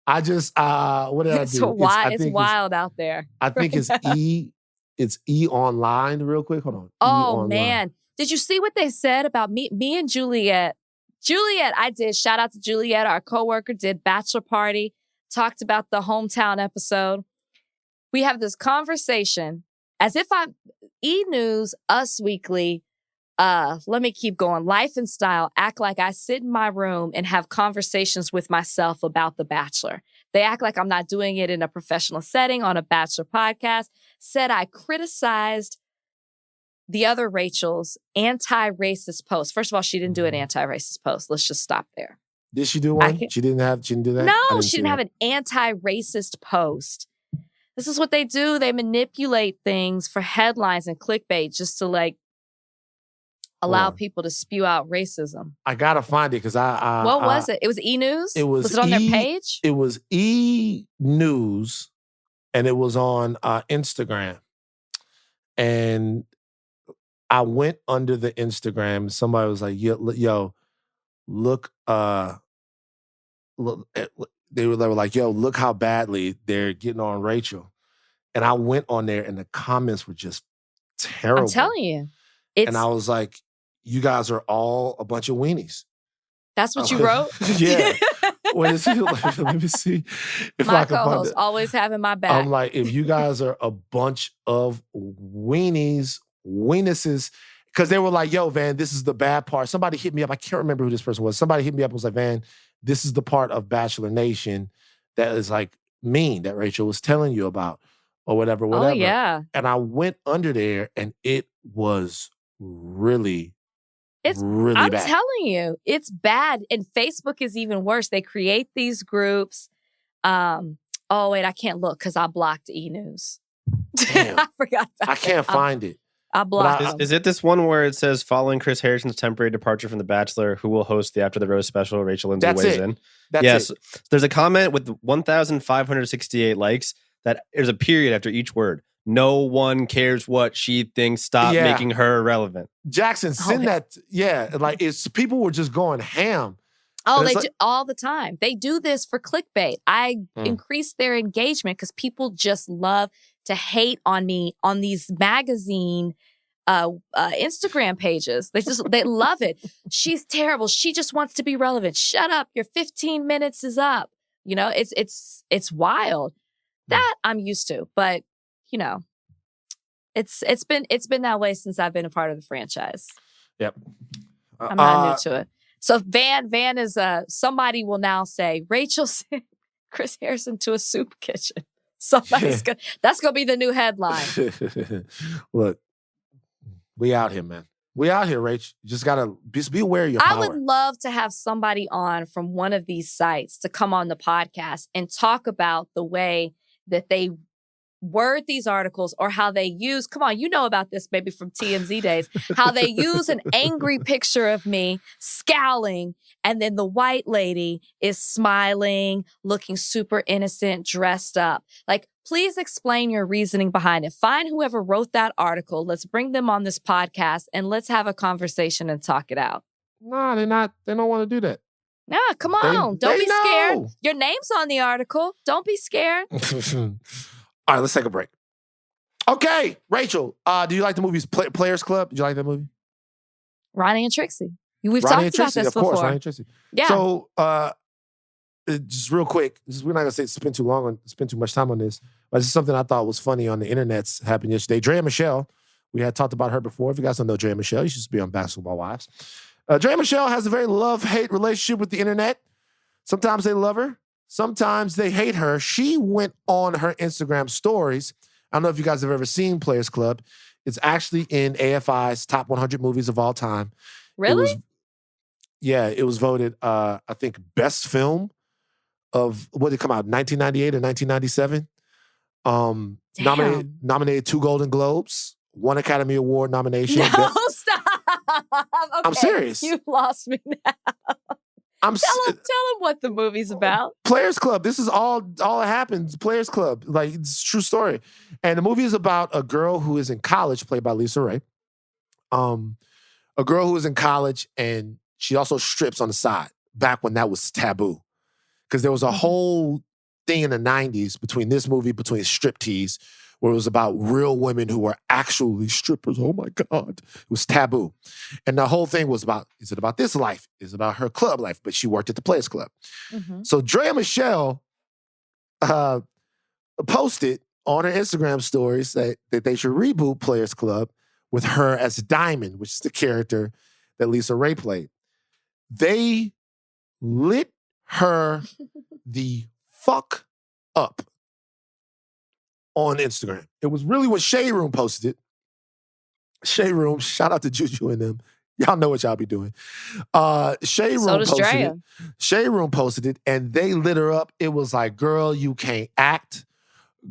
Speaker 1: I just, what did I do?
Speaker 2: It's wild out there.
Speaker 1: I think it's E Online real quick. Hold on.
Speaker 2: Oh, man. Did you see what they said about me and Juliet? I did. Shout out to Juliet, our coworker, did Bachelor Party, talked about the hometown episode. We have this conversation as if E! News, Us Weekly, let me keep going. Life and Style act like I sit in my room and have conversations with myself about The Bachelor. They act like I'm not doing it in a professional setting on a Bachelor podcast. Said I criticized the other Rachel's anti-racist post. First of all, she didn't do an anti-racist post. Let's just stop there.
Speaker 1: Did she do one? She didn't do that?
Speaker 2: No, she didn't have an anti-racist post. This is what they do. They manipulate things for headlines and clickbait just to allow people to spew out racism.
Speaker 1: I gotta find it because
Speaker 2: what was it? It was E! News? Was it on their page?
Speaker 1: It was E! News, and it was on Instagram. And I went under the Instagram. Somebody was like, yo, look, they were like, yo, look how badly they're getting on Rachel. And I went on there and the comments were just terrible.
Speaker 2: I'm telling you.
Speaker 1: And I was like, you guys are all a bunch of weenies.
Speaker 2: That's what you wrote?
Speaker 1: Yeah. Let me see if
Speaker 2: my
Speaker 1: I can
Speaker 2: co-host
Speaker 1: find it.
Speaker 2: always having my back.
Speaker 1: I'm like, if you guys are a bunch of weenuses, because they were like, yo, Van, this is the bad part. Somebody hit me up. I can't remember who this person was. Somebody hit me up and was like, Van, this is the part of Bachelor Nation that is like mean that Rachel was telling you about. or whatever.
Speaker 2: Oh, yeah.
Speaker 1: And I went under there, and it was really bad.
Speaker 2: I'm telling you, it's bad. And Facebook is even worse. They create these groups. Oh, wait, I can't look because I blocked E-News.
Speaker 1: Damn.
Speaker 2: I forgot that.
Speaker 1: I can't find it.
Speaker 2: I blocked them.
Speaker 4: Is it this one where it says, following Chris Harrison's temporary departure from The Bachelor, who will host the After the Rose special, Rachel Lindsay weighs in?
Speaker 1: That's it.
Speaker 4: There's a comment with 1,568 likes that there's a period after each word. No one cares what she thinks. Stop making her irrelevant.
Speaker 1: Jackson, send that. Yeah, like people were just going ham.
Speaker 2: Oh, they do all the time. They do this for clickbait. I increase their engagement because people just love to hate on me on these magazine Instagram pages. They love it. She's terrible. She just wants to be relevant. Shut up. Your 15 minutes is up. You know, it's wild. That I'm used to, but you know, it's been that way since I've been a part of the franchise.
Speaker 1: Yep.
Speaker 2: I'm not new to it. So Van is somebody will now say Rachel sent Chris Harrison to a soup kitchen. That's gonna be the new headline.
Speaker 1: Look, we out here, man. We out here, Rach. You just gotta be aware of your power.
Speaker 2: I would love to have somebody on from one of these sites to come on the podcast and talk about the way that they word these articles or how they use, come on, you know about this maybe from TMZ days, how they use an angry picture of me scowling and then the white lady is smiling, looking super innocent, dressed up. Like, please explain your reasoning behind it. Find whoever wrote that article. Let's bring them on this podcast and let's have a conversation and talk it out.
Speaker 1: No, they're not. They don't want to do that.
Speaker 2: Nah, come on. Don't be scared. Your name's on the article. Don't be scared.
Speaker 1: All right, let's take a break. Okay, Rachel, do you like the movie Players Club? Did you like that movie?
Speaker 2: Ronnie and Trixie. We've talked about this before.
Speaker 1: Of course, Ronnie and Trixie.
Speaker 2: Yeah.
Speaker 1: So, just real quick, we're not going to spend too much time on this, but this is something I thought was funny on the internet's happened yesterday. Draya Michele, we had talked about her before. If you guys don't know Draya Michele, you should be on Basketball Wives. Draya Michele has a very love-hate relationship with the internet. Sometimes they love her. Sometimes they hate her. She went on her Instagram stories. I don't know if you guys have ever seen Players Club. It's actually in AFI's top 100 movies of all time.
Speaker 2: Really?
Speaker 1: It was voted, I think, best film of, what did it come out, 1998 or 1997? Nominated 2 Golden Globes, 1 Academy Award nomination.
Speaker 2: No, stop. Okay,
Speaker 1: I'm serious.
Speaker 2: You lost me now. Tell him what the movie's about.
Speaker 1: Players Club. This is all that happens. Players Club. Like, it's a true story. And the movie is about a girl who is in college, played by Lisa Ray. A girl who is in college, and she also strips on the side, back when that was taboo. Because there was a whole thing in the 90s between striptease, where it was about real women who were actually strippers. Oh my God. It was taboo. And the whole thing was about, is it about this life? Is it about her club life? But she worked at the Players Club. Mm-hmm. So Draya Michele posted on her Instagram stories that they should reboot Players Club with her as Diamond, which is the character that Lisa Ray played. They lit her the fuck up on Instagram. It was really when Shade Room posted it. Shade Room, shout out to Juju and them. Y'all know what y'all be doing. Shade Room posted it. Shade Room posted it, and they lit her up. It was like, girl, you can't act.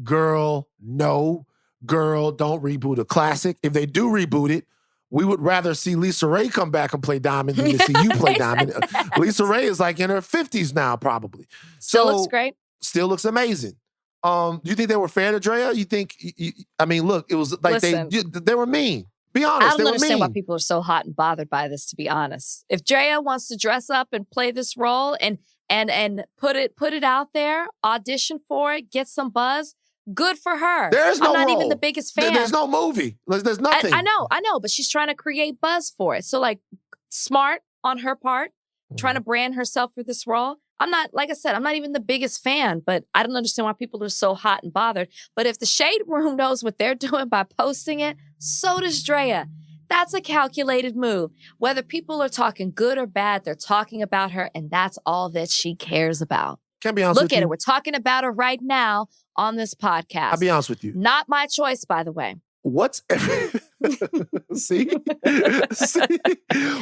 Speaker 1: Girl, no. Girl, don't reboot a classic. If they do reboot it, we would rather see Lisa Ray come back and play Diamond than to see you play Diamond. Lisa Ray is like in her 50s now, probably.
Speaker 2: Still looks great.
Speaker 1: Still looks amazing. Do you think they were fair to Draya? You think, look, it was like they were mean. Be honest,
Speaker 2: I don't understand why people are so hot and bothered by this, to be honest. If Draya wants to dress up and play this role and put it out there, audition for it, get some buzz, good for her.
Speaker 1: There's no
Speaker 2: I'm not
Speaker 1: role.
Speaker 2: Even the biggest fan.
Speaker 1: There's no movie. There's nothing.
Speaker 2: I know, but she's trying to create buzz for it. So, like, smart on her part, trying to brand herself for this role. I'm not, like I said, I'm not even the biggest fan, but I don't understand why people are so hot and bothered. But if the Shade Room knows what they're doing by posting it, so does Draya. That's a calculated move. Whether people are talking good or bad, they're talking about her, and that's all that she cares about.
Speaker 1: Can I be honest with you?
Speaker 2: Look at it. We're talking about her right now on this podcast.
Speaker 1: I'll be honest with you.
Speaker 2: Not my choice, by the way.
Speaker 1: What's see?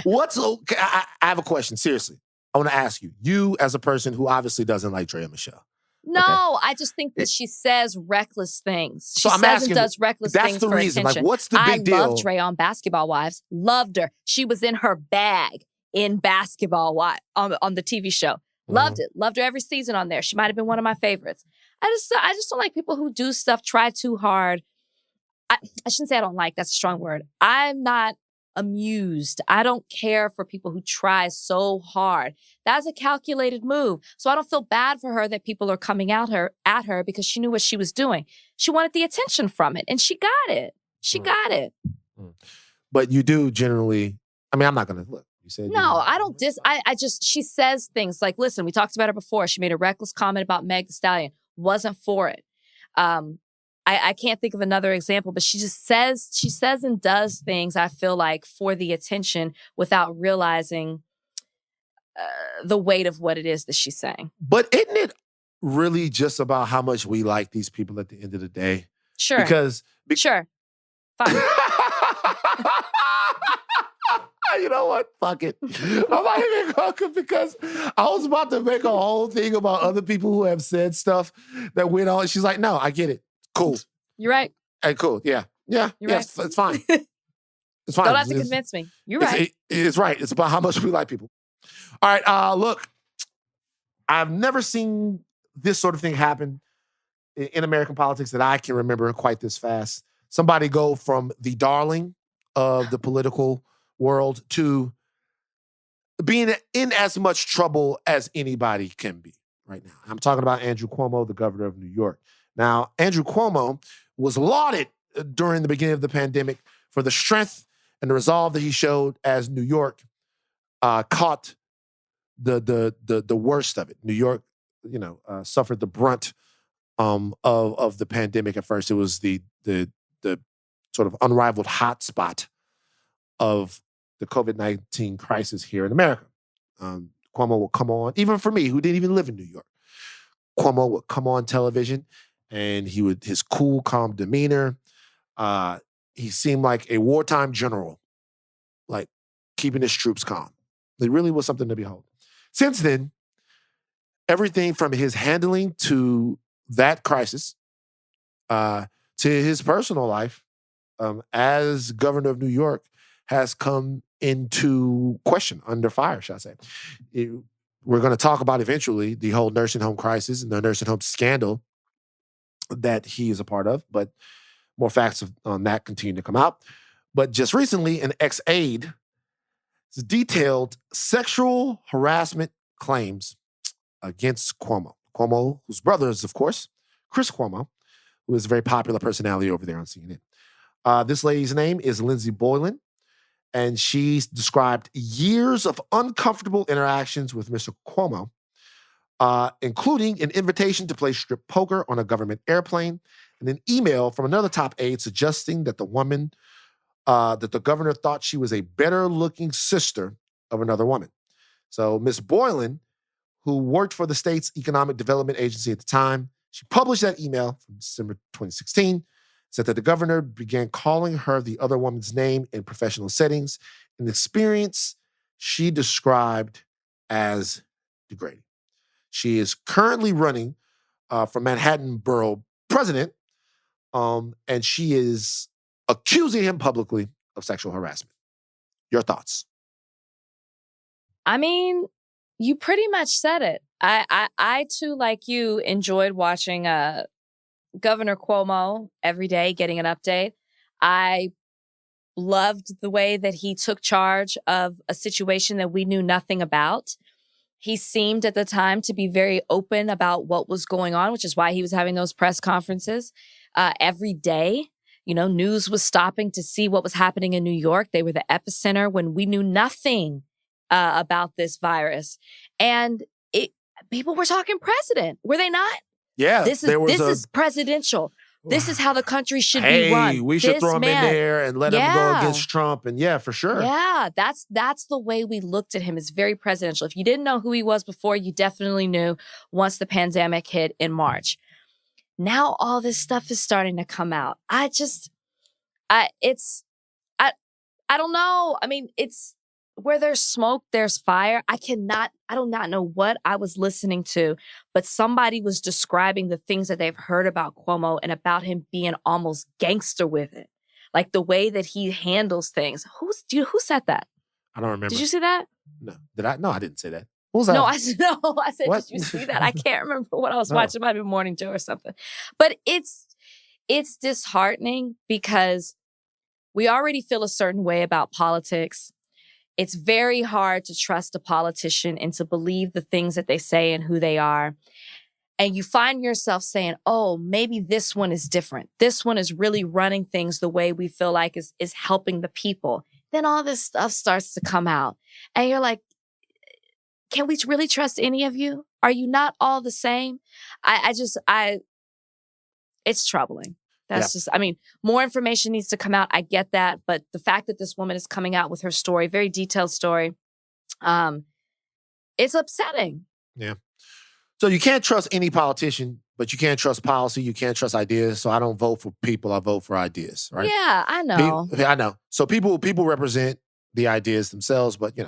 Speaker 1: What's okay? I have a question. Seriously, I want to ask you. You, as a person who obviously doesn't like Draya Michele.
Speaker 2: No,
Speaker 1: okay.
Speaker 2: I just think that she says reckless things. She
Speaker 1: so I'm
Speaker 2: says
Speaker 1: asking,
Speaker 2: and does reckless
Speaker 1: that's
Speaker 2: things
Speaker 1: the
Speaker 2: for
Speaker 1: reason.
Speaker 2: attention.
Speaker 1: Like, what's the big deal?
Speaker 2: I loved Draya on Basketball Wives. Loved her. She was in her bag in Basketball on the TV show. Loved it. Loved her every season on there. She might have been one of my favorites. I just don't like people who do stuff, try too hard. I shouldn't say I don't like. That's a strong word. I'm not amused. I don't care for people who try so hard. That's a calculated move. So I don't feel bad for her that people are coming at her because she knew what she was doing. She wanted the attention from it, and she got it. She got it.
Speaker 1: But you do generally. I mean, I'm not gonna look. You said
Speaker 2: no. I don't. I just. She says things like, "Listen, we talked about her before. She made a reckless comment about Meg Thee Stallion. Wasn't for it." I can't think of another example, but she says and does things, I feel like, for the attention without realizing the weight of what it is that she's saying.
Speaker 1: But isn't it really just about how much we like these people at the end of the day?
Speaker 2: Sure. Sure. Fine.
Speaker 1: You know what? Fuck it. I'm not even going because I was about to make a whole thing about other people who have said stuff that went on. She's like, no, I get it. Cool.
Speaker 2: You're right.
Speaker 1: Hey, cool. Yeah. Yeah.
Speaker 2: You're
Speaker 1: yeah.
Speaker 2: right.
Speaker 1: It's fine. It's fine.
Speaker 2: Don't have to convince me. You're right.
Speaker 1: It's right. It's about how much we like people. All right. Look, I've never seen this sort of thing happen in American politics that I can remember quite this fast. Somebody go from the darling of the political world to being in as much trouble as anybody can be right now. I'm talking about Andrew Cuomo, the governor of New York. Now, Andrew Cuomo was lauded during the beginning of the pandemic for the strength and the resolve that he showed as New York caught the worst of it. New York, suffered the brunt of the pandemic at first. It was the sort of unrivaled hotspot of the COVID-19 crisis here in America. Cuomo would come on, even for me, who didn't even live in New York. Cuomo would come on television, and his cool, calm demeanor. He seemed like a wartime general, like keeping his troops calm. It really was something to behold. Since then, everything from his handling to that crisis, to his personal life as governor of New York, has come into question, under fire, shall I say. We're going to talk about eventually the whole nursing home crisis and the nursing home scandal that he is a part of, but more facts on that continue to come out. But just recently, an ex-aide detailed sexual harassment claims against Cuomo. Cuomo, whose brother is, of course, Chris Cuomo, who is a very popular personality over there on CNN. This lady's name is Lindsay Boylan, and she's described years of uncomfortable interactions with Mr. Cuomo, including an invitation to play strip poker on a government airplane and an email from another top aide suggesting that that the governor thought she was a better-looking sister of another woman. So Ms. Boylan, who worked for the state's Economic Development Agency at the time, she published that email from December 2016, said that the governor began calling her the other woman's name in professional settings, an experience she described as degrading. She is currently running for Manhattan Borough President, and she is accusing him publicly of sexual harassment. Your thoughts?
Speaker 2: I mean, you pretty much said it. I too, like you, enjoyed watching Governor Cuomo every day, getting an update. I loved the way that he took charge of a situation that we knew nothing about. He seemed at the time to be very open about what was going on, which is why he was having those press conferences every day. News was stopping to see what was happening in New York. They were the epicenter when we knew nothing about this virus. And people were talking president, were they not?
Speaker 1: Yeah.
Speaker 2: This is presidential. This is how the country should
Speaker 1: hey,
Speaker 2: be run.
Speaker 1: We should
Speaker 2: this
Speaker 1: throw him in there and let him go against Trump. And yeah, for sure.
Speaker 2: Yeah, that's the way we looked at him. It's very presidential. If you didn't know who he was before, you definitely knew once the pandemic hit in March. Now all this stuff is starting to come out. I don't know. I mean, it's where there's smoke, there's fire. I do not know what I was listening to, but somebody was describing the things that they've heard about Cuomo and about him being almost gangster with it. Like the way that he handles things. Who said that?
Speaker 1: I don't remember.
Speaker 2: Did you see that?
Speaker 1: No. Did I? No, I didn't say that. What was that?
Speaker 2: No, I said,
Speaker 1: What?
Speaker 2: Did you see that? I can't remember what I was watching. It might have been Morning Joe or something. But it's disheartening because we already feel a certain way about politics. It's very hard to trust a politician and to believe the things that they say and who they are. And you find yourself saying, oh, maybe this one is different. This one is really running things the way we feel like is helping the people. Then all this stuff starts to come out. And you're like, can we really trust any of you? Are you not all the same? It's troubling. More information needs to come out. I get that. But the fact that this woman is coming out with her story, very detailed story, it's upsetting.
Speaker 1: Yeah. So you can't trust any politician, but you can't trust policy. You can't trust ideas. So I don't vote for people. I vote for ideas, right?
Speaker 2: Yeah, I know.
Speaker 1: I know. So people represent the ideas themselves, but if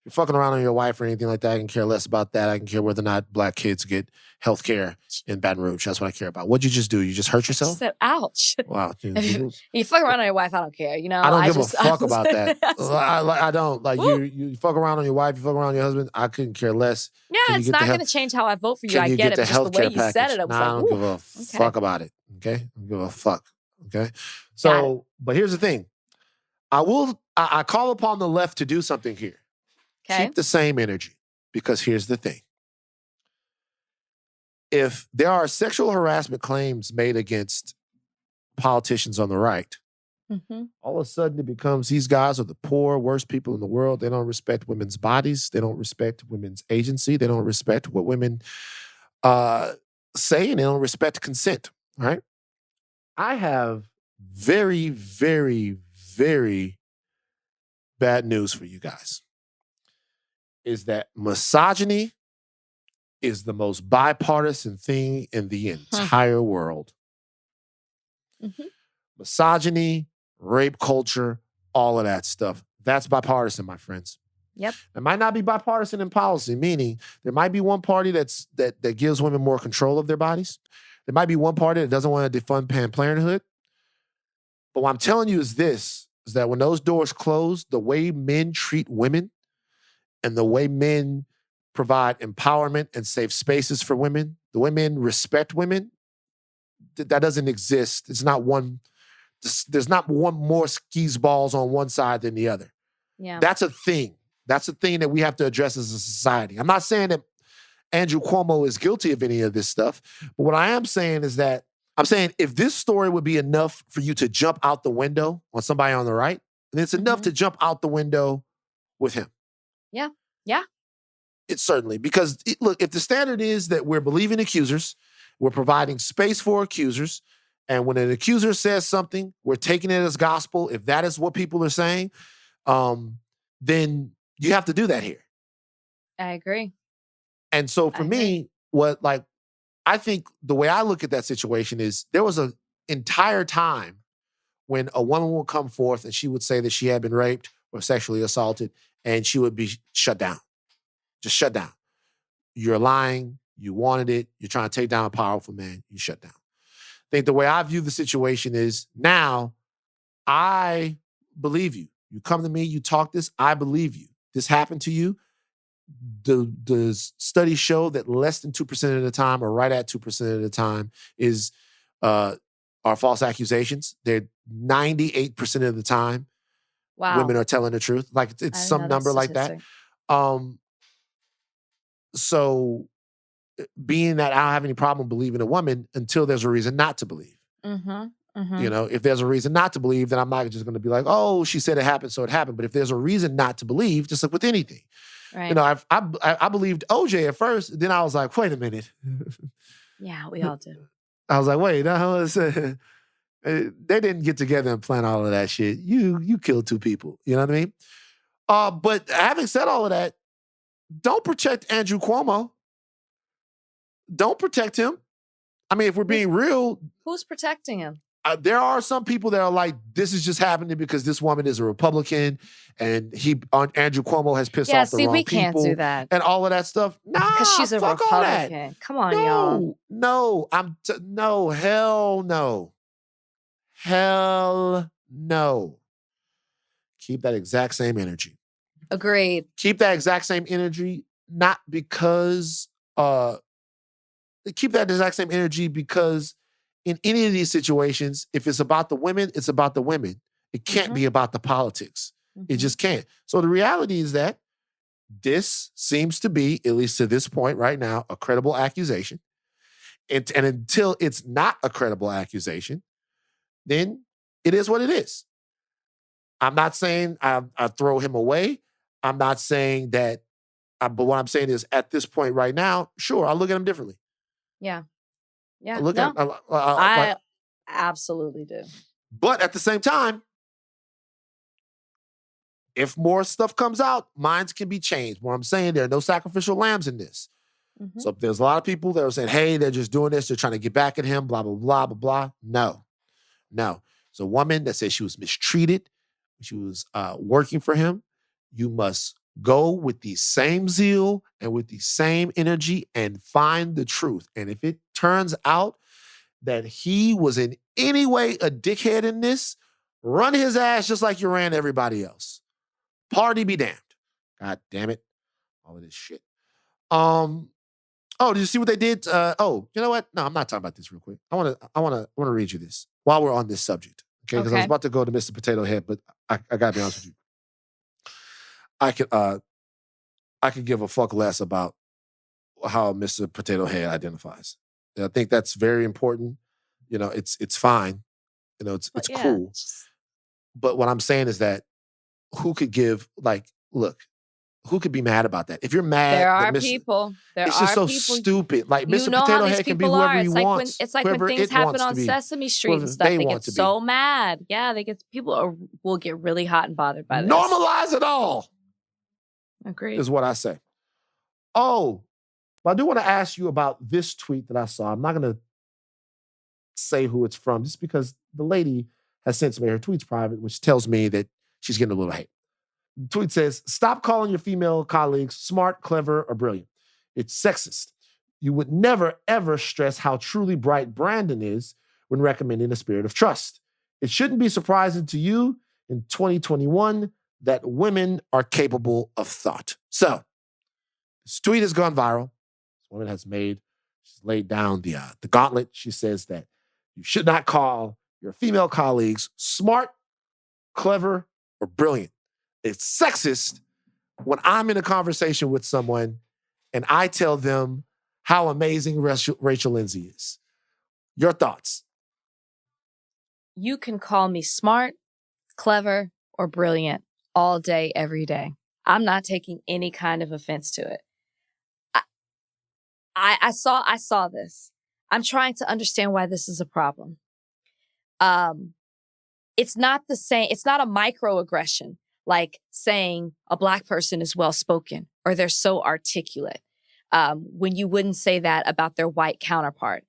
Speaker 1: you're fucking around on your wife or anything like that, I can care less about that. I can care whether or not black kids get health care in Baton Rouge. That's what I care about. What'd you just do? You just hurt yourself?
Speaker 2: I said, ouch.
Speaker 1: Wow.
Speaker 2: You fuck around on your wife, I don't care.
Speaker 1: I don't give a fuck about that. I don't. Like, you fuck around on your wife, you fuck around on your husband, I couldn't care less.
Speaker 2: Yeah, it's not going to change how I vote for you. I get it. But just the way you said it, I was
Speaker 1: I don't give a fuck about it. Okay? I don't give a fuck. Okay? So, but here's the thing. I call upon the left to do something here.
Speaker 2: Okay.
Speaker 1: Keep the same energy, because here's the thing. If there are sexual harassment claims made against politicians on the right, all of a sudden it becomes these guys are the poor, worst people in the world. They don't respect women's bodies. They don't respect women's agency. They don't respect what women say, and they don't respect consent, right? I have very, very, very bad news for you guys. Is that misogyny is the most bipartisan thing in the entire world. Misogyny, rape culture, all of that stuff. That's bipartisan, my friends.
Speaker 2: Yep.
Speaker 1: It might not be bipartisan in policy, meaning there might be one party that gives women more control of their bodies. There might be one party that doesn't want to defund Planned Parenthood. But what I'm telling you is that when those doors close, the way men treat women and the way men provide empowerment and safe spaces for women, the way men respect women, that doesn't exist. It's not one. There's not one more skis balls on one side than the other.
Speaker 2: Yeah,
Speaker 1: that's a thing. That's a thing that we have to address as a society. I'm not saying that Andrew Cuomo is guilty of any of this stuff, but what I am saying is that I'm saying if this story would be enough for you to jump out the window on somebody on the right, then it's enough to jump out the window with him.
Speaker 2: Yeah. Yeah.
Speaker 1: It's certainly because look, if the standard is that we're believing accusers, we're providing space for accusers, and when an accuser says something, we're taking it as gospel. If that is what people are saying, then you have to do that here.
Speaker 2: I agree.
Speaker 1: And so for me, I think the way I look at that situation is there was an entire time when a woman would come forth and she would say that she had been raped or sexually assaulted, and she would be shut down. Just shut down. You're lying. You wanted it. You're trying to take down a powerful man. You shut down. I think the way I view the situation is now I believe you. You come to me, you talk this, I believe you. This happened to you. The studies show that less than 2% of the time, or right at 2% of the time, are false accusations. They're 98% of the time.
Speaker 2: Wow.
Speaker 1: Women are telling the truth. Like it's some number like that. So being that I don't have any problem believing a woman until there's a reason not to believe. If there's a reason not to believe, then I'm not just going to be like, oh, she said it happened, so it happened. But if there's a reason not to believe, just like with anything. Right. I believed OJ at first. Then I was like, wait a minute.
Speaker 2: Yeah, we all do.
Speaker 1: I was like, wait, no, they didn't get together and plan all of that shit. You killed two people. You know what I mean? But having said all of that, don't protect Andrew Cuomo. Don't protect him. I mean, if we're being real.
Speaker 2: Who's protecting him?
Speaker 1: There are some people that are like, this is just happening because this woman is a Republican and Andrew Cuomo has pissed off the wrong people.
Speaker 2: Yeah, see, we can't do that.
Speaker 1: And all of that stuff. Nah,
Speaker 2: because she's a
Speaker 1: fuck
Speaker 2: Republican.
Speaker 1: all that.
Speaker 2: Come on, y'all.
Speaker 1: No, hell no. Hell no. Keep that exact same energy.
Speaker 2: Agreed.
Speaker 1: Keep that exact same energy, not because, keep that exact same energy because in any of these situations, if it's about the women, it's about the women. It can't be about the politics. It just can't. So the reality is that this seems to be, at least to this point right now, a credible accusation. And until it's not a credible accusation, then it is what it is. I'm not saying I throw him away. I'm not saying that, but what I'm saying is at this point right now, sure, I'll look at him differently.
Speaker 2: Yeah. Yeah.
Speaker 1: I
Speaker 2: absolutely do.
Speaker 1: But at the same time, if more stuff comes out, minds can be changed. What I'm saying, there are no sacrificial lambs in this. So there's a lot of people that are saying, hey, they're just doing this. They're trying to get back at him, blah, blah, blah, blah, blah. No. It's a woman that says she was mistreated. She was working for him. You must go with the same zeal and with the same energy and find the truth. And if it turns out that he was in any way a dickhead in this, run his ass just like you ran everybody else. Party be damned. God damn it. All of this shit. Oh, did you see what they did? You know what? No, I'm not talking about this real quick. I want to read you this while we're on this subject. Okay, because I was about to go to Mr. Potato Head, but I gotta be honest with you. I could give a fuck less about how Mr. Potato Head identifies. And I think that's very important. You know, it's fine. You know, it's cool. But what I'm saying is that who could give, like, look, who could be mad about that? If you're mad,
Speaker 2: there are people.
Speaker 1: It's just so stupid. Like, Mr. Potato Head can be whoever he wants.
Speaker 2: It's like when things happen on Sesame Street and stuff. They get so mad. Yeah, people will get really hot and bothered by this.
Speaker 1: Normalize it all.
Speaker 2: Agreed.
Speaker 1: Is what I say. Oh, but I do want to ask you about this tweet that I saw. I'm not going to say who it's from, just because the lady has since made her tweets private, which tells me that she's getting a little hate. The tweet says, stop calling your female colleagues smart, clever, or brilliant. It's sexist. You would never, ever stress how truly bright Brandon is when recommending a spirit of trust. It shouldn't be surprising to you in 2021 that women are capable of thought. So, this tweet has gone viral. This woman she's laid down the gauntlet. She says that you should not call your female colleagues smart, clever, or brilliant. It's sexist when I'm in a conversation with someone and I tell them how amazing Rachel Lindsay is. Your thoughts?
Speaker 2: You can call me smart, clever, or brilliant all day, every day. I'm not taking any kind of offense to it. I saw this. I'm trying to understand why this is a problem. It's not the same. It's not a microaggression like saying a Black person is well-spoken or they're so articulate when you wouldn't say that about their white counterpart.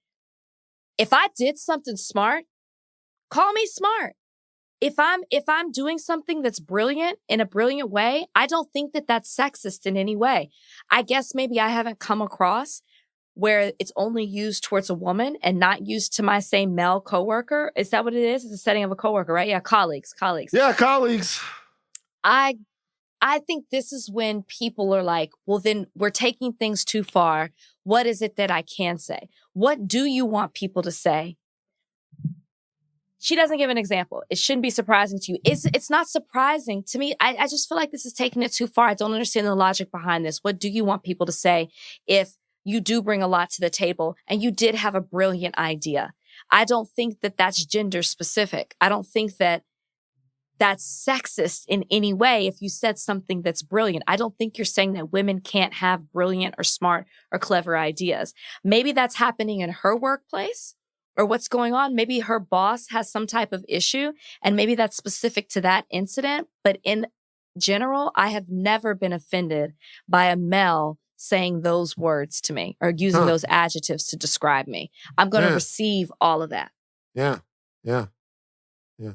Speaker 2: If I did something smart, call me smart. If I'm doing something that's brilliant in a brilliant way, I don't think that that's sexist in any way. I guess maybe I haven't come across where it's only used towards a woman and not used to my same male coworker. Is that what it is? It's a setting of a coworker, right? Yeah, colleagues.
Speaker 1: Yeah, colleagues.
Speaker 2: I think this is when people are like, well, then we're taking things too far. What is it that I can say? What do you want people to say? She doesn't give an example. It shouldn't be surprising to you. It's not surprising to me. I just feel like this is taking it too far. I don't understand the logic behind this. What do you want people to say if you do bring a lot to the table and you did have a brilliant idea? I don't think that that's gender specific. I don't think that that's sexist in any way if you said something that's brilliant. I don't think you're saying that women can't have brilliant or smart or clever ideas. Maybe that's happening in her workplace, or what's going on. Maybe her boss has some type of issue, and maybe that's specific to that incident. But in general, I have never been offended by a male saying those words to me or using those adjectives to describe me. I'm going to receive all of that.
Speaker 1: Yeah. Yeah. Yeah.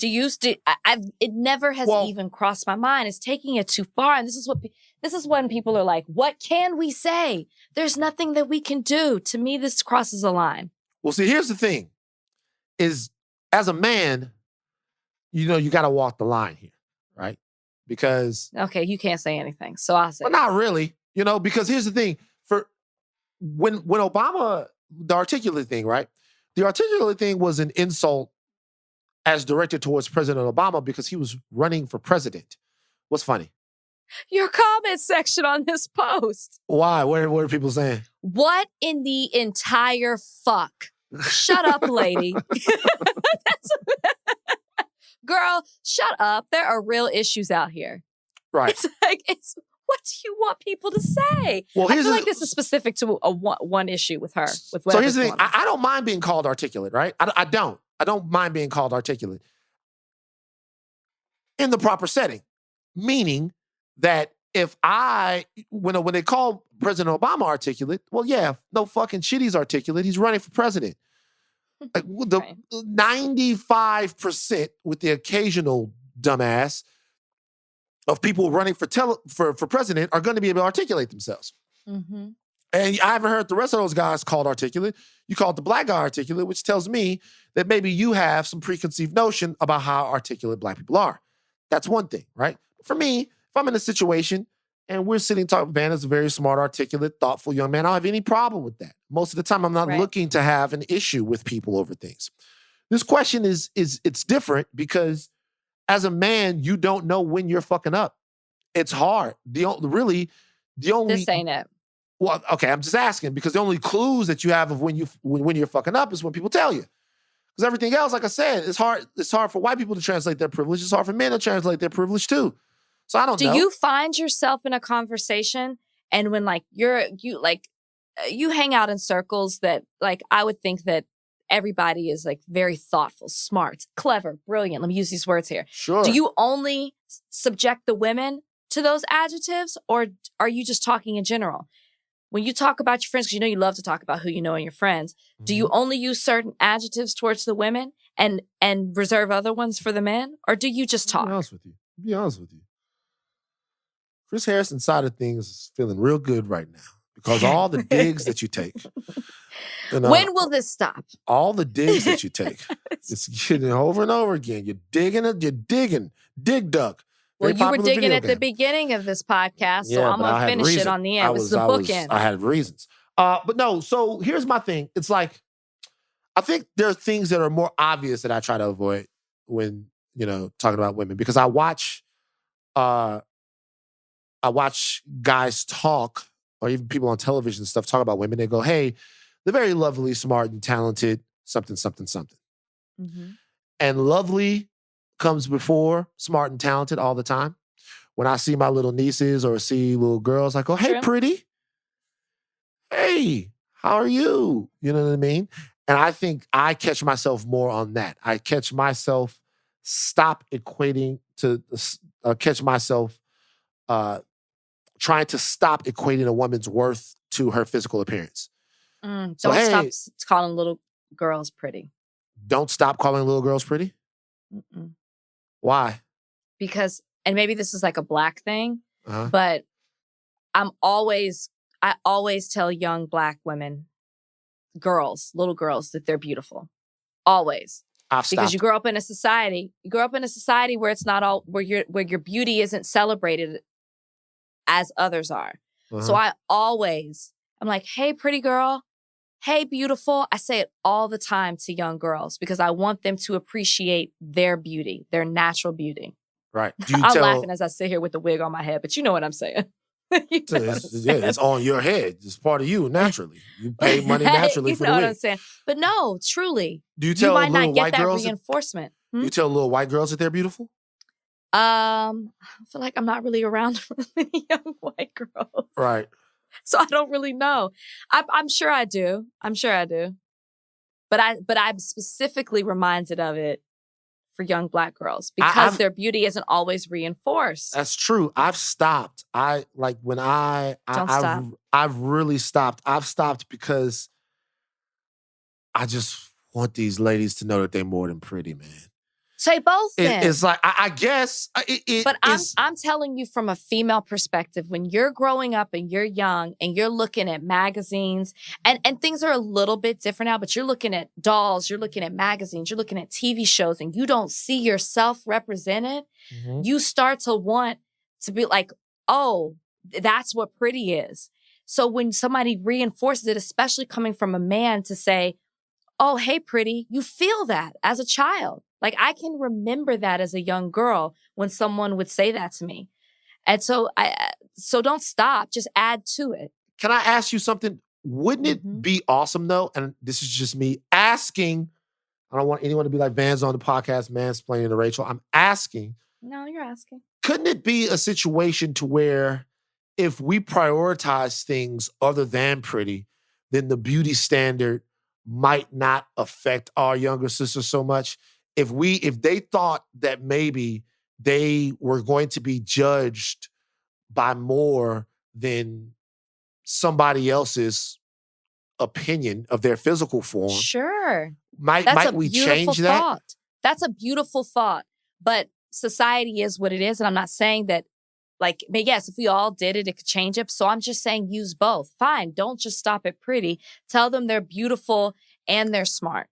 Speaker 2: It never has even crossed my mind. It's taking it too far. And this is when people are like, what can we say? There's nothing that we can do. To me, this crosses a line.
Speaker 1: Well, see, here's the thing is as a man, you got to walk the line here, right? Because.
Speaker 2: Okay, you can't say anything. So I'll say.
Speaker 1: But not really, because here's the thing. For when Obama, the articulate thing, right? The articulate thing was an insult as directed towards President Obama because he was running for president. What's funny?
Speaker 2: Your comment section on this post.
Speaker 1: Why? What are people saying?
Speaker 2: What in the entire fuck? Shut up, lady. Girl, shut up. There are real issues out here.
Speaker 1: Right.
Speaker 2: It's what do you want people to say?
Speaker 1: Well,
Speaker 2: I feel like this is specific to one issue with her. So
Speaker 1: here's the thing. I don't mind being called articulate, right? I don't. I don't mind being called articulate in the proper setting, meaning that if when they call President Obama articulate, well, yeah, no fucking shit, he's articulate. He's running for president. Like, the 95% with the occasional dumbass of people running for president are going to be able to articulate themselves. Mm-hmm. And I haven't heard the rest of those guys called articulate. You called the black guy articulate, which tells me that maybe you have some preconceived notion about how articulate black people are. That's one thing, right? For me, if I'm in a situation and we're sitting talking, Vanna's a very smart, articulate, thoughtful young man, I don't have any problem with that. Most of the time, I'm not looking to have an issue with people over things. This question it's different because as a man, you don't know when you're fucking up. It's hard. The only
Speaker 2: this ain't it.
Speaker 1: Well, okay, I'm just asking because the only clues that you have of when you're fucking up is when people tell you. Because everything else, like I said, it's hard. It's hard for white people to translate their privilege. It's hard for men to translate their privilege too. So I don't know.
Speaker 2: Do you find yourself in a conversation and when you hang out in circles that I would think that everybody is very thoughtful, smart, clever, brilliant. Let me use these words here.
Speaker 1: Sure.
Speaker 2: Do you only subject the women to those adjectives or are you just talking in general? When you talk about your friends, because you love to talk about who you know and your friends, do you only use certain adjectives towards the women and reserve other ones for the men? Or do you just talk?
Speaker 1: Be honest with you. Chris Harrison's side of things is feeling real good right now because all the digs that you take.
Speaker 2: When will this stop?
Speaker 1: All the digs that you take. It's getting over and over again. You're digging, dig duck.
Speaker 2: Well, you were digging at the beginning of this podcast, so I'm going to finish it on the end. It's the bookend.
Speaker 1: I had reasons. But no, so here's my thing. It's I think there are things that are more obvious that I try to avoid when, talking about women because I watch guys talk or even people on television and stuff talk about women. They go, hey, they're very lovely, smart, and talented, something, something, something. Mm-hmm. And lovely comes before smart and talented all the time. When I see my little nieces or see little girls, I go, hey, pretty. Hey, how are you? You know what I mean? And I think I catch myself more on that. I catch myself trying to stop equating a woman's worth to her physical appearance.
Speaker 2: Don't stop calling little girls pretty.
Speaker 1: Don't stop calling little girls pretty? Mm-mm. Why?
Speaker 2: Because, and maybe this is a black thing, but I always tell young black women, little girls, that they're beautiful. Always. Because you grow up in a society where it's not all, where your beauty isn't celebrated as others are. So I'm like, hey, pretty girl. Hey, beautiful. I say it all the time to young girls because I want them to appreciate their beauty, their natural beauty.
Speaker 1: Right.
Speaker 2: I'm laughing as I sit here with the wig on my head, but you know what I'm saying.
Speaker 1: It's on your head. It's part of you naturally. You pay money naturally for the wig.
Speaker 2: You know what I'm saying? But no, truly.
Speaker 1: Do you tell
Speaker 2: might
Speaker 1: little
Speaker 2: not get
Speaker 1: white
Speaker 2: that
Speaker 1: girls
Speaker 2: reinforcement.
Speaker 1: Do you tell little white girls that they're beautiful?
Speaker 2: I feel like I'm not really around many young white girls.
Speaker 1: Right.
Speaker 2: So I don't really know. I'm sure I do. But I'm specifically reminded of it for young Black girls because their beauty isn't always reinforced.
Speaker 1: That's true. I've stopped. I've really stopped. I've stopped because I just want these ladies to know that they're more than pretty, man.
Speaker 2: Say both then.
Speaker 1: It's like, I guess.
Speaker 2: But I'm telling you from a female perspective, when you're growing up and you're young and you're looking at magazines and things are a little bit different now, but you're looking at dolls, you're looking at magazines, you're looking at TV shows and you don't see yourself represented, you start to want to be like, oh, that's what pretty is. So when somebody reinforces it, especially coming from a man to say, oh, hey, pretty, you feel that as a child. Like I can remember that as a young girl when someone would say that to me. And so don't stop, just add to it.
Speaker 1: Can I ask you something? Wouldn't it be awesome though? And this is just me asking. I don't want anyone to be like Van's on the podcast, mansplaining to Rachel. I'm asking.
Speaker 2: No, you're asking.
Speaker 1: Couldn't it be a situation to where if we prioritize things other than pretty, then the beauty standard might not affect our younger sisters so much? If they thought that maybe they were going to be judged by more than somebody else's opinion of their physical form.
Speaker 2: Sure.
Speaker 1: Might we change that?
Speaker 2: Thought. That's a beautiful thought. But society is what it is. And I'm not saying that, like, but yes, if we all did it, it could change it. So I'm just saying use both. Fine. Don't just stop at pretty. Tell them they're beautiful and they're smart.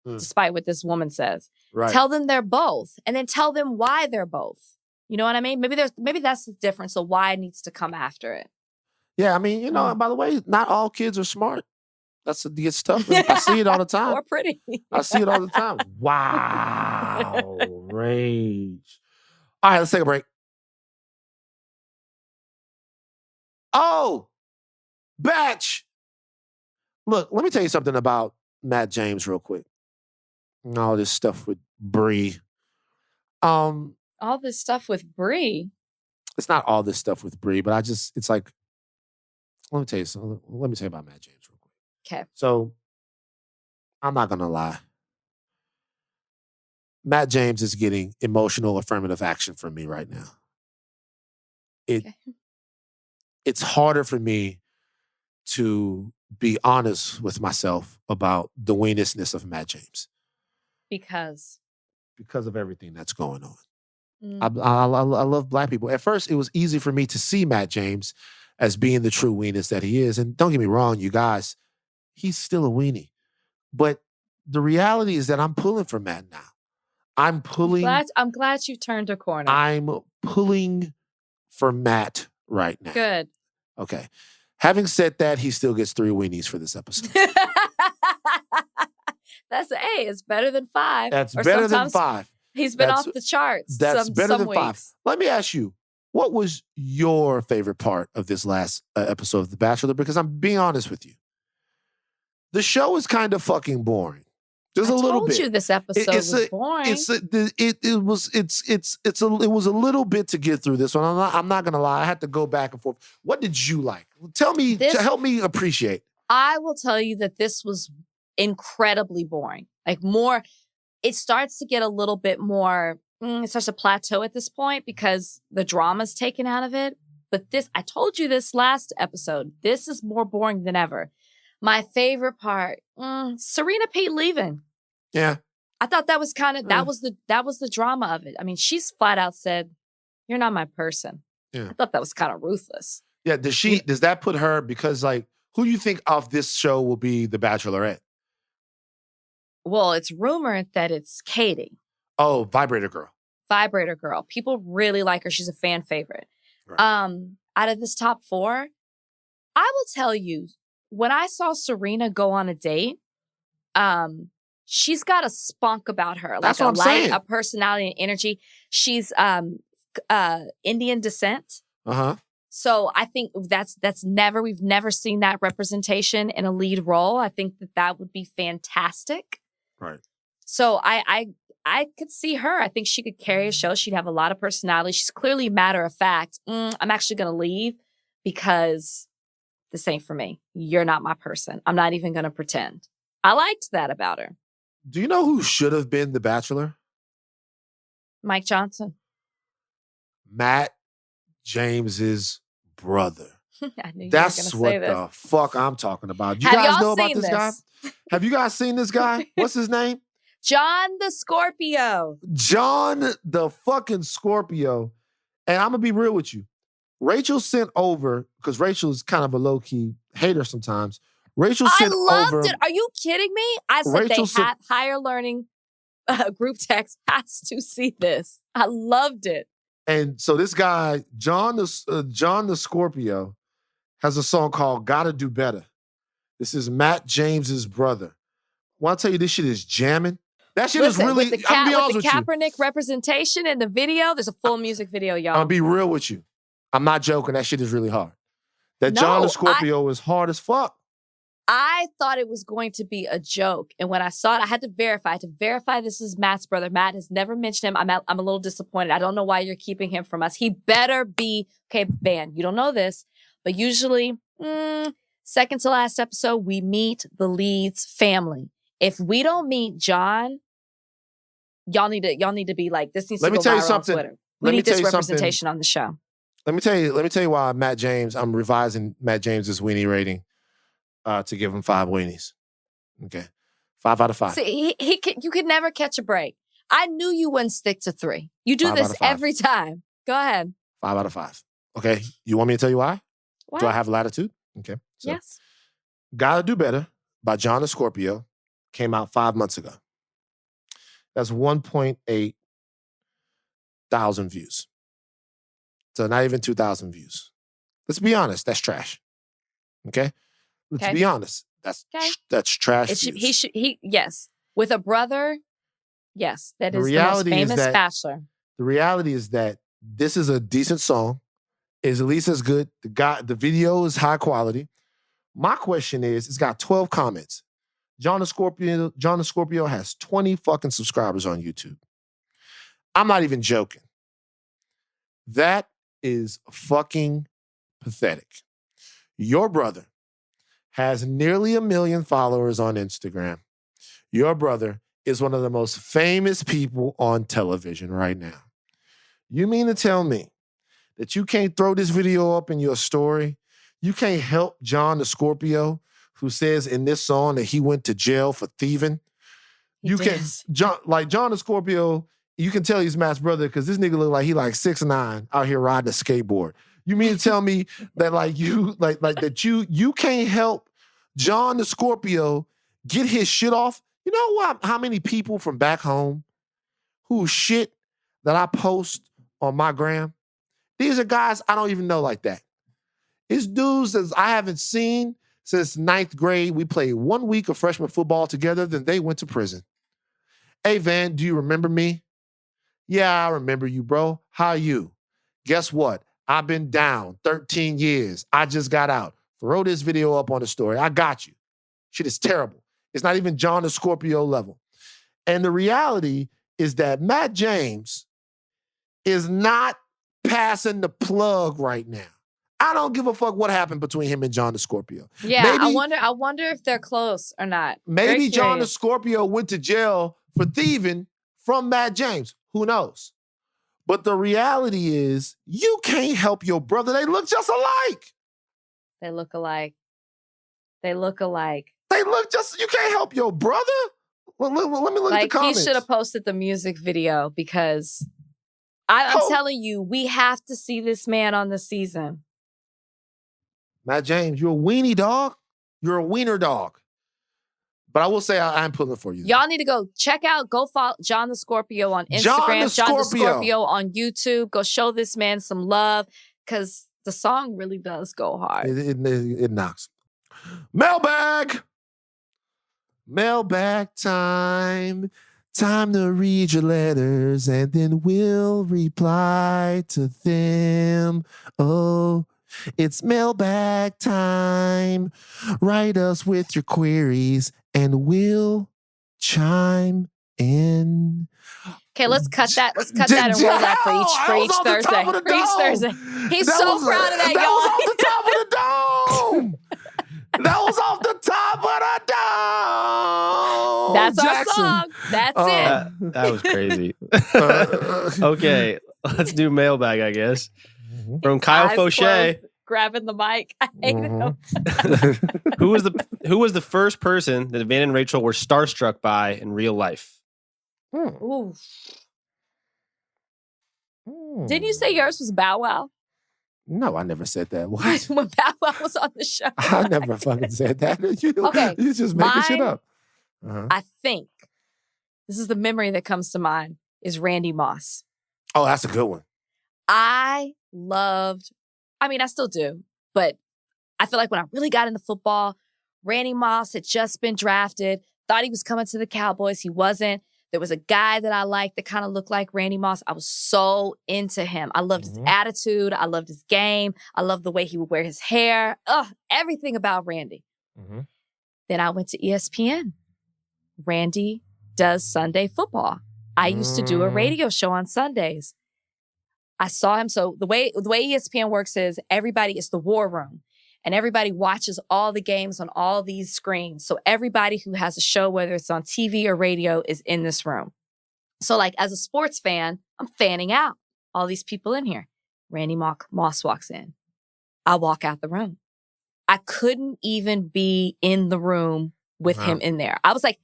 Speaker 2: Despite what this woman says. Right. Tell them they're both. And then tell them why they're both. You know what I mean? Maybe that's the difference. So why needs to come after it.
Speaker 1: Yeah, I mean, by the way, not all kids are smart. It's tough. I see it all the time.
Speaker 2: Or pretty.
Speaker 1: I see it all the time. Wow. Rage. All right, let's take a break. Oh, Batch. Look, let me tell you something about Matt James real quick. And all this stuff with Bree.
Speaker 2: All this stuff with Bree?
Speaker 1: It's not all this stuff with Bree, but it's like, let me tell you something. Let me tell you about Matt James real quick.
Speaker 2: Okay.
Speaker 1: So, I'm not going to lie. Matt James is getting emotional affirmative action from me right now. It's harder for me to be honest with myself about the weenusness of Matt James.
Speaker 2: Because
Speaker 1: of everything that's going on. I love Black people. At first, it was easy for me to see Matt James as being the true weenus that he is. And don't get me wrong, you guys, he's still a weenie. But the reality is that I'm pulling for Matt now. I'm
Speaker 2: glad you turned a corner.
Speaker 1: I'm pulling for Matt right now.
Speaker 2: Good.
Speaker 1: Okay. Having said that, he still gets 3 weenies for this episode.
Speaker 2: It's better than 5.
Speaker 1: That's better than 5.
Speaker 2: He's been off the charts.
Speaker 1: That's better than
Speaker 2: weeks.
Speaker 1: 5. Let me ask you, what was your favorite part of this last episode of The Bachelor? Because I'm being honest with you. The show is kind of fucking boring. There's a little bit.
Speaker 2: I told you this episode was boring.
Speaker 1: It was a little bit to get through this one. I'm not gonna lie. I had to go back and forth. What did you like? Tell me, help me appreciate.
Speaker 2: I will tell you that this was incredibly boring. Like it starts to get a little bit more, it starts to plateau at this point because the drama's taken out of it. But I told you this last episode, this is more boring than ever. My favorite part, Serena Pete leaving.
Speaker 1: Yeah.
Speaker 2: I thought that was that was the drama of it. I mean, she's flat out said, "You're not my person." Yeah. I thought that was kind of ruthless.
Speaker 1: Yeah. Does that put her, because like, who do you think of this show will be the Bachelorette?
Speaker 2: Well, it's rumored that it's Katie.
Speaker 1: Oh, Vibrator Girl.
Speaker 2: Vibrator Girl. People really like her. She's a fan favorite. Right. Out of this top 4, I will tell you, when I saw Serena go on a date, she's got a spunk about her.
Speaker 1: That's
Speaker 2: like
Speaker 1: what I'm saying.
Speaker 2: A personality and energy. She's Indian descent.
Speaker 1: Uh-huh.
Speaker 2: So I think we've never seen that representation in a lead role. I think that would be fantastic.
Speaker 1: Right.
Speaker 2: So I could see her. I think she could carry a show. She'd have a lot of personality. She's clearly matter of fact. I'm actually going to leave because this ain't for me. You're not my person. I'm not even going to pretend. I liked that about her.
Speaker 1: Do you know who should have been the Bachelor?
Speaker 2: Mike Johnson.
Speaker 1: Matt James's brother.
Speaker 2: I knew you
Speaker 1: That's
Speaker 2: were going to say
Speaker 1: what the fuck I'm talking about. You
Speaker 2: Have
Speaker 1: guys
Speaker 2: y'all
Speaker 1: know about
Speaker 2: seen
Speaker 1: this guy? Have you guys seen this guy? What's his name?
Speaker 2: John the Scorpio.
Speaker 1: John the fucking Scorpio. And I'm going to be real with you. Rachel sent over, because Rachel's kind of a low-key hater sometimes. Rachel sent over.
Speaker 2: I loved it. Are you kidding me? I said
Speaker 1: Rachel
Speaker 2: higher learning group text has to see this. I loved it.
Speaker 1: And so this guy, John the Scorpio, has a song called Gotta Do Better. This is Matt James's brother. Want to tell you, this shit is jamming. That shit is really, I'm going to be honest with you.
Speaker 2: Kaepernick representation in the video, there's a full music video, y'all.
Speaker 1: I'm going to be real with you. I'm not joking. That shit is really hard. John the Scorpio is hard as fuck.
Speaker 2: I thought it was going to be a joke. And when I saw it, I had to verify. To verify this is Matt's brother. Matt has never mentioned him. I'm a little disappointed. I don't know why you're keeping him from us. He better be, okay, Van, you don't know this, but usually, second to last episode, we meet the lead's family. If we don't meet John, y'all need to be like, this needs to go viral on Twitter. We need this representation on the show.
Speaker 1: Let me tell you why Matt James, I'm revising Matt James's weenie rating to give him 5 weenies. Okay. 5 out of 5.
Speaker 2: See, you could never catch a break. I knew you wouldn't stick to 3. You do this every time. Go ahead.
Speaker 1: 5 out of 5. Okay. You want me to tell you why?
Speaker 2: Why?
Speaker 1: Do I have latitude? Okay. So,
Speaker 2: yes.
Speaker 1: Gotta Do Better by John the Scorpio came out 5 months ago. That's 1.8 thousand views. So not even 2,000 views. Let's be honest. That's trash. Okay? Let's be honest. That's trash views.
Speaker 2: Yes. With a brother, yes. That is the most famous Bachelor.
Speaker 1: The reality is that this is a decent song. It's at least as good. The video is high quality. My question is, it's got 12 comments. John the Scorpio has 20 fucking subscribers on YouTube. I'm not even joking. That is fucking pathetic. Your brother has nearly 1 million followers on Instagram. Your brother is one of the most famous people on television right now. You mean to tell me that you can't throw this video up in your story? You can't help John the Scorpio, who says in this song that he went to jail for thieving? John the Scorpio, you can tell he's Matt's brother because this nigga look like he like 6'9" out here riding a skateboard. You mean to tell me that you can't help John the Scorpio get his shit off? You know what? How many people from back home who shit that I post on my gram? These are guys I don't even know like that. It's dudes that I haven't seen since 9th grade. We played 1 week of freshman football together, then they went to prison. Hey, Van, do you remember me? Yeah, I remember you, bro. How are you? Guess what? I've been down 13 years. I just got out. Throw this video up on the story. I got you. Shit is terrible. It's not even John the Scorpio level. And the reality is that Matt James is not passing the plug right now. I don't give a fuck what happened between him and John the Scorpio.
Speaker 2: Yeah, I wonder if they're close or not.
Speaker 1: Maybe John the Scorpio went to jail for thieving from Matt James. Who knows? But the reality is, you can't help your brother. They look just alike.
Speaker 2: They look alike. They look alike.
Speaker 1: You can't help your brother? Let me look at the comments.
Speaker 2: He should have posted the music video because I'm telling you, we have to see this man on the season.
Speaker 1: Matt James, you're a weenie dog. You're a wiener dog. But I will say I'm pulling for you.
Speaker 2: Y'all need to go follow John the Scorpio on Instagram, John the Scorpio on YouTube. Go show this man some love because the song really does go hard.
Speaker 1: It knocks. Mailbag time. Time to read your letters and then we'll reply to them. Oh, it's mailbag time. Write us with your queries and we'll chime in.
Speaker 2: Okay, let's cut that. Let's cut that and roll that for each Thursday. For each Thursday. He's so proud of that, y'all.
Speaker 1: That was off the top of the dome. That was off the top of the dome.
Speaker 2: That's
Speaker 1: Jackson.
Speaker 2: our song. That's it.
Speaker 4: That was crazy. Okay, let's do mailbag, I guess. From Kyle
Speaker 2: Eyes
Speaker 4: Fauché.
Speaker 2: closed, grabbing the mic. I hate him.
Speaker 4: Who was the first person that Van and Rachel were starstruck by in real life?
Speaker 2: Ooh. Didn't you say yours was Bow Wow?
Speaker 1: No, I never said that. What?
Speaker 2: When Bow Wow was on the show.
Speaker 1: I never fucking said that.
Speaker 2: Okay,
Speaker 1: You just making shit up.
Speaker 2: I think this is the memory that comes to mind is Randy Moss.
Speaker 1: Oh, that's a good one.
Speaker 2: I still do, but I feel like when I really got into football, Randy Moss had just been drafted, thought he was coming to the Cowboys. He wasn't. There was a guy that I liked that kind of looked like Randy Moss. I was so into him. I loved his attitude. I loved his game. I loved the way he would wear his hair. Everything about Randy. Then I went to ESPN. Randy does Sunday football. I used to do a radio show on Sundays. I saw him. So the way ESPN works is everybody is the war room. And everybody watches all the games on all these screens. So everybody who has a show, whether it's on TV or radio, is in this room. So like as a sports fan, I'm fanning out. All these people in here. Randy Moss walks in. I walk out the room. I couldn't even be in the room with him in there. I was like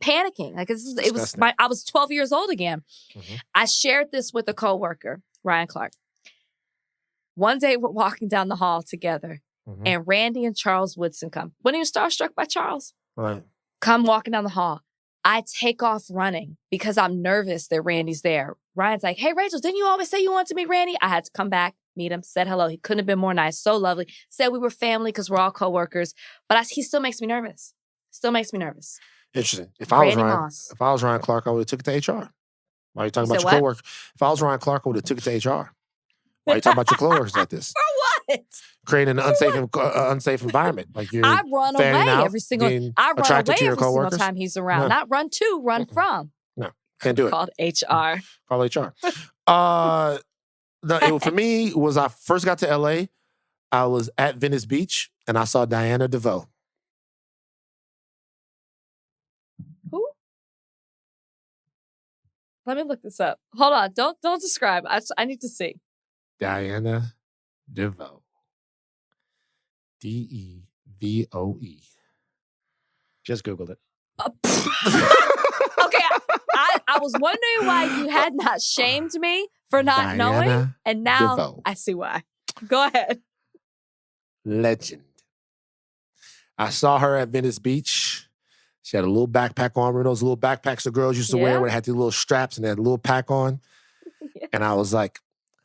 Speaker 2: panicking. Like I was 12 years old again. I shared this with a coworker, Ryan Clark. One day we're walking down the hall together. And Randy and Charles Woodson come. When he was starstruck by Charles, come walking down the hall. I take off running because I'm nervous that Randy's there. Ryan's like, hey, Rachel, didn't you always say you wanted to meet Randy? I had to come back, meet him, said hello. He couldn't have been more nice. So lovely. Said we were family because we're all coworkers. But he still makes me nervous.
Speaker 1: Interesting. If I was Ryan Clark, I would have took it to HR. Why are you talking about your coworkers? If I was Ryan Clark, I would have took it to HR. Why are you talking about your coworkers like this?
Speaker 2: For what?
Speaker 1: Creating an unsafe environment. Like
Speaker 2: I run away every single time he's around. No. Not run to, run from.
Speaker 1: No, can't do it.
Speaker 2: Called HR.
Speaker 1: Call HR. For me, was I first got to LA, I was at Venice Beach and I saw Diana DeVoe.
Speaker 2: Who? Let me look this up. Hold on. Don't describe. I need to see.
Speaker 1: Diana DeVoe. DeVoe.
Speaker 4: Just Googled it.
Speaker 2: Okay, I was wondering why you had not shamed me for not knowing, and now DeVoe. I see why. Go ahead.
Speaker 1: Legend. I saw her at Venice Beach. She had a little backpack on. Remember those little backpacks the girls used to wear where they had these little straps and they had a little pack on? And I was like,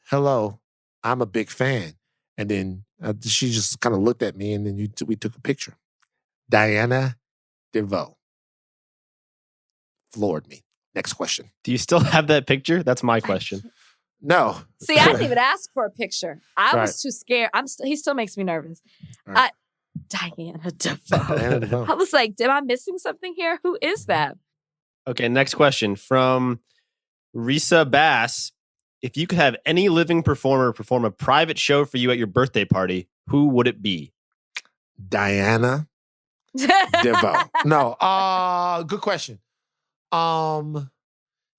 Speaker 1: hello, I'm a big fan. And then she just kind of looked at me and then we took a picture. Diana DeVoe. Floored me. Next question.
Speaker 4: Do you still have that picture? That's my question.
Speaker 1: No.
Speaker 2: See, I didn't even ask for a picture. I was too scared. He still makes me nervous. Right. Diana DeVoe. I was like, am I missing something here? Who is that?
Speaker 4: Okay, next question from Risa Bass. If you could have any living performer perform a private show for you at your birthday party, who would it be?
Speaker 1: Diana DeVoe. No, good question. Because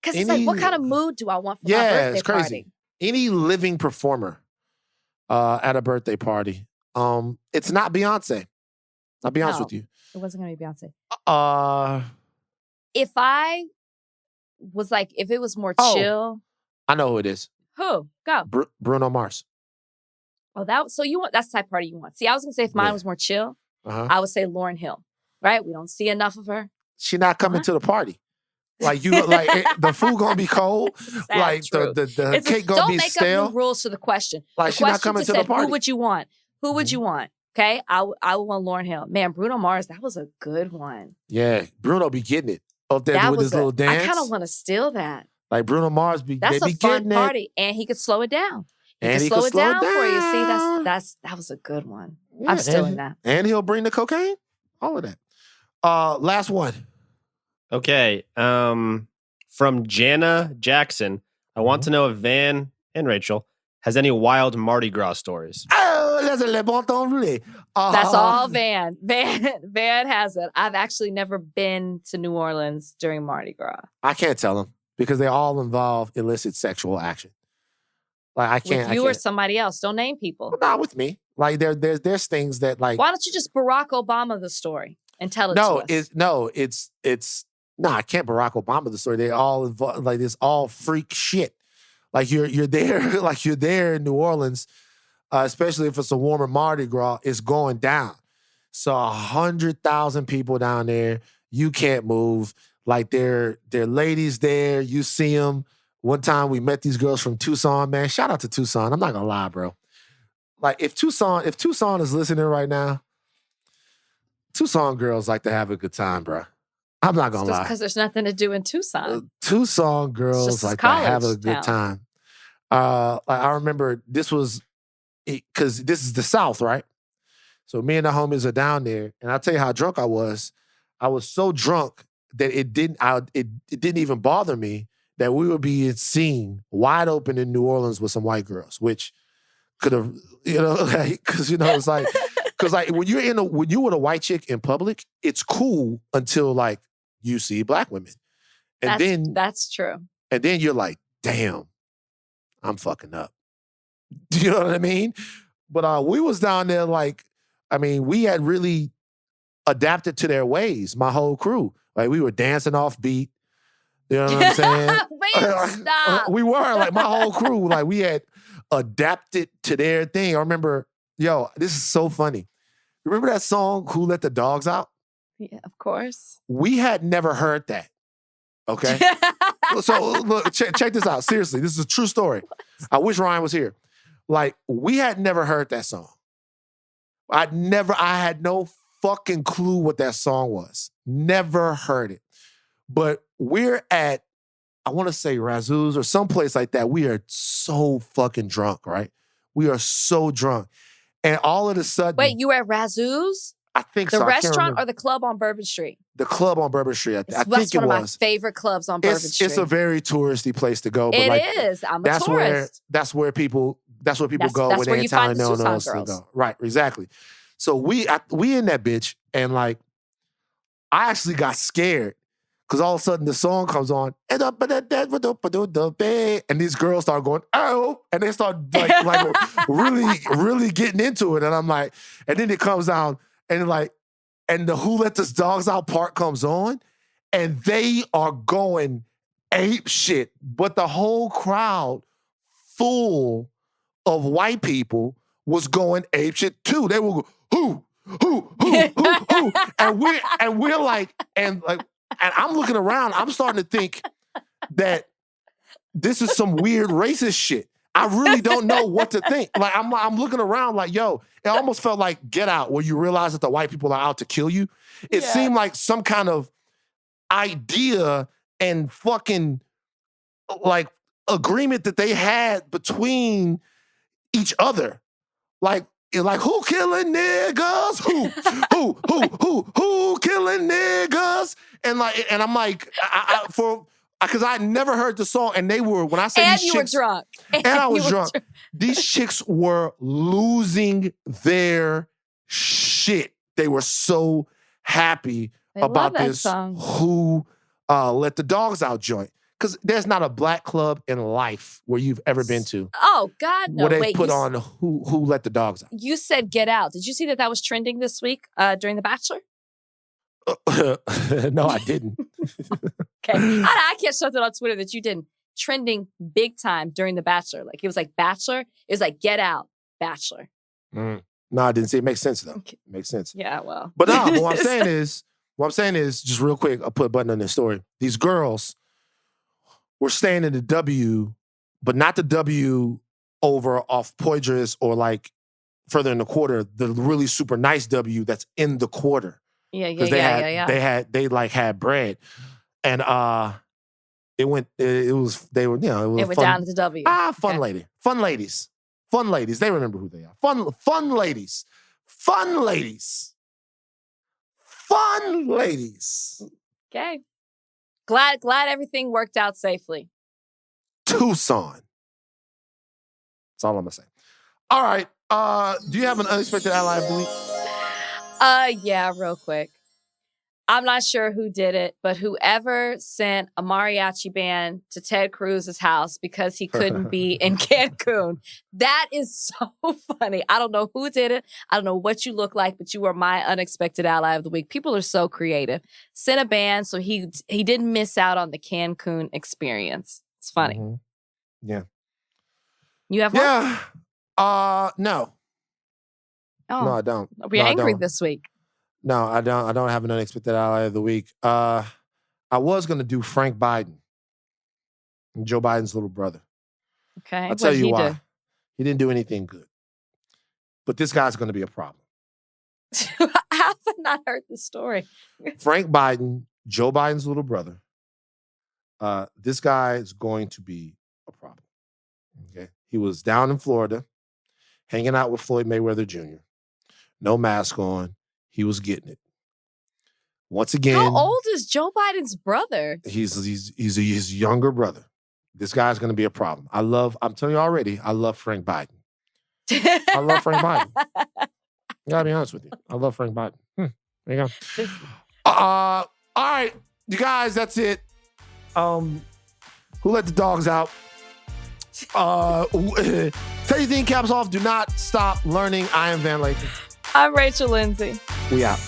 Speaker 2: it's like, what kind of mood do I want for my birthday
Speaker 1: it's crazy.
Speaker 2: Party?
Speaker 1: Any living performer at a birthday party. It's not Beyonce. I'll be honest with you.
Speaker 2: It wasn't going to be Beyonce. If I was like, if it was more chill.
Speaker 1: I know who it is.
Speaker 2: Who? Go.
Speaker 1: Bruno Mars.
Speaker 2: Oh, that's the type of party you want. See, I was going to say if mine was more chill, I would say Lauryn Hill. Right? We don't see enough of her.
Speaker 1: She's not coming to the party. Like the food gonna be cold. Like the cake gonna be stale.
Speaker 2: Don't make up new rules to the question.
Speaker 1: Like she's not coming to the party.
Speaker 2: Who would you want? Who would you want? Okay, I would want Lauryn Hill. Man, Bruno Mars, that was a good one.
Speaker 1: Yeah, Bruno be getting it up there with his little dance.
Speaker 2: I kind of want to steal that.
Speaker 1: Like Bruno Mars
Speaker 2: that's a fun party, and he could slow it down. He could slow it down for you. See, that was a good one. Yeah, I'm stealing that.
Speaker 1: And he'll bring the cocaine. All of that. Last one.
Speaker 4: Okay. From Jana Jackson, I want to know if Van and Rachel has any wild Mardi Gras stories.
Speaker 1: Oh, that's a le bon temps roulé.
Speaker 2: That's all Van. Van has it. I've actually never been to New Orleans during Mardi Gras.
Speaker 1: I can't tell them because they all involve illicit sexual action. Like I can't.
Speaker 2: With you or somebody else. Don't name people.
Speaker 1: Well, not with me. Like there's things that like.
Speaker 2: Why don't you just Barack Obama the story and tell it to us?
Speaker 1: No, I can't Barack Obama the story. They all involve like it's all freak shit. Like you're there, like you're there in New Orleans, especially if it's a warmer Mardi Gras, it's going down. So 100,000 people down there, you can't move. Like they're ladies there. You see them. One time we met these girls from Tucson, man. Shout out to Tucson. I'm not gonna lie, bro. Like if Tucson is listening right now, Tucson girls like to have a good time, bro. I'm not gonna lie.
Speaker 2: Because there's nothing to do in Tucson.
Speaker 1: Tucson girls like to have a good time. I remember this was because this is the South, right? So me and the homies are down there, and I'll tell you how drunk I was. I was so drunk that it didn't even bother me that we were being seen wide open in New Orleans with some white girls, which could have, because it's like, because like when you're with a white chick in public, it's cool until like you see black women, and
Speaker 2: that's true.
Speaker 1: And then you're like, damn, I'm fucking up. Do you know what I mean? But we was down there like, I mean, we had really adapted to their ways. My whole crew, like we were dancing off beat. You know what I'm saying?
Speaker 2: Wait, stop.
Speaker 1: We were like my whole crew, like we had adapted to their thing. I remember, this is so funny. Remember that song, Who Let the Dogs Out?
Speaker 2: Yeah, of course.
Speaker 1: We had never heard that. Okay? So look, check this out. Seriously, this is a true story. I wish Ryan was here. Like, we had never heard that song. I had no fucking clue what that song was. Never heard it. But we're at, I want to say Razoo's or someplace like that. We are so fucking drunk, right? We are so drunk. And all of a sudden...
Speaker 2: Wait, you were at Razoo's?
Speaker 1: I think so.
Speaker 2: The restaurant or the club on Bourbon Street?
Speaker 1: The club on Bourbon Street. I think it was.
Speaker 2: That's one of my favorite clubs on Bourbon Street.
Speaker 1: It's a very touristy place to go. But
Speaker 2: it is. I'm a tourist.
Speaker 1: That's where people go when they're in town and no one else to go. Right, exactly. So we in that bitch, and like, I actually got scared because all of a sudden the song comes on, and these girls start going, oh, and they start like really, really getting into it. And I'm like, and then it comes down, and like, and the Who Let the Dogs Out part comes on, and they are going ape shit. But the whole crowd full of white people was going ape shit too. They were who, and we're like, and I'm looking around. I'm starting to think that this is some weird racist shit. I really don't know what to think. Like I'm looking around like, yo, it almost felt like Get Out, where you realize that the white people are out to kill you. It seemed like some kind of idea and fucking like agreement that they had between each other. Like who killing niggas? Who killing niggas? And I'm like, because I never heard the song, and they were, when I say
Speaker 2: and
Speaker 1: these
Speaker 2: you
Speaker 1: chicks,
Speaker 2: were drunk.
Speaker 1: And I was drunk. These chicks were losing their shit. They were so happy about this
Speaker 2: song.
Speaker 1: Who Let the Dogs Out joint. Because there's not a black club in life where you've ever been to.
Speaker 2: Oh, God, no.
Speaker 1: Where they put on Who Let the Dogs Out.
Speaker 2: You said Get Out. Did you see that was trending this week during The Bachelor?
Speaker 1: No, I didn't.
Speaker 2: Okay. I catch something on Twitter that you didn't. Trending big time during The Bachelor. Like, it was like Bachelor. It was like Get Out, Bachelor.
Speaker 1: No, I didn't see it. Makes sense, though.
Speaker 2: Okay.
Speaker 1: Makes sense.
Speaker 2: Yeah, well.
Speaker 1: But no, what I'm saying is, just real quick, I'll put a button on this story. These girls were staying in the W, but not the W over off Poydras or like further in the quarter, the really super nice W that's in the quarter.
Speaker 2: Yeah.
Speaker 1: They had bread. And it went down to
Speaker 2: the W.
Speaker 1: Fun lady. Fun ladies. Fun ladies. They remember who they are. Fun ladies. Fun ladies. Fun ladies.
Speaker 2: Okay. Glad everything worked out safely.
Speaker 1: Tucson. That's all I'm gonna say. All right. Do you have an unexpected ally of the week?
Speaker 2: Yeah, real quick. I'm not sure who did it, but whoever sent a mariachi band to Ted Cruz's house because he couldn't be in Cancun, that is so funny. I don't know who did it. I don't know what you look like, but you are my unexpected ally of the week. People are so creative. Sent a band so he didn't miss out on the Cancun experience. It's funny.
Speaker 1: Mm-hmm. Yeah.
Speaker 2: You have one?
Speaker 1: Yeah. No.
Speaker 2: Oh.
Speaker 1: No, I don't.
Speaker 2: Are we angry this week?
Speaker 1: No, I don't. I don't have an unexpected ally of the week. I was going to do Frank Biden, Joe Biden's little brother.
Speaker 2: Okay.
Speaker 1: I'll tell you why.
Speaker 2: Do?
Speaker 1: He didn't do anything good. But this guy's going to be a problem.
Speaker 2: How have I not heard the story?
Speaker 1: Frank Biden, Joe Biden's little brother. This guy is going to be a problem. Okay. He was down in Florida, hanging out with Floyd Mayweather Jr. No mask on. He was getting it. Once again.
Speaker 2: How old is Joe Biden's brother?
Speaker 1: He's his younger brother. This guy's going to be a problem. I'm telling you already, I love Frank Biden. I love Frank Biden. I gotta be honest with you. I love Frank Biden. There you go. All right, you guys, that's it. Who let the dogs out? Tell your thing caps off. Do not stop learning. I am Van Lathan.
Speaker 2: I'm Rachel Lindsay.
Speaker 1: We out.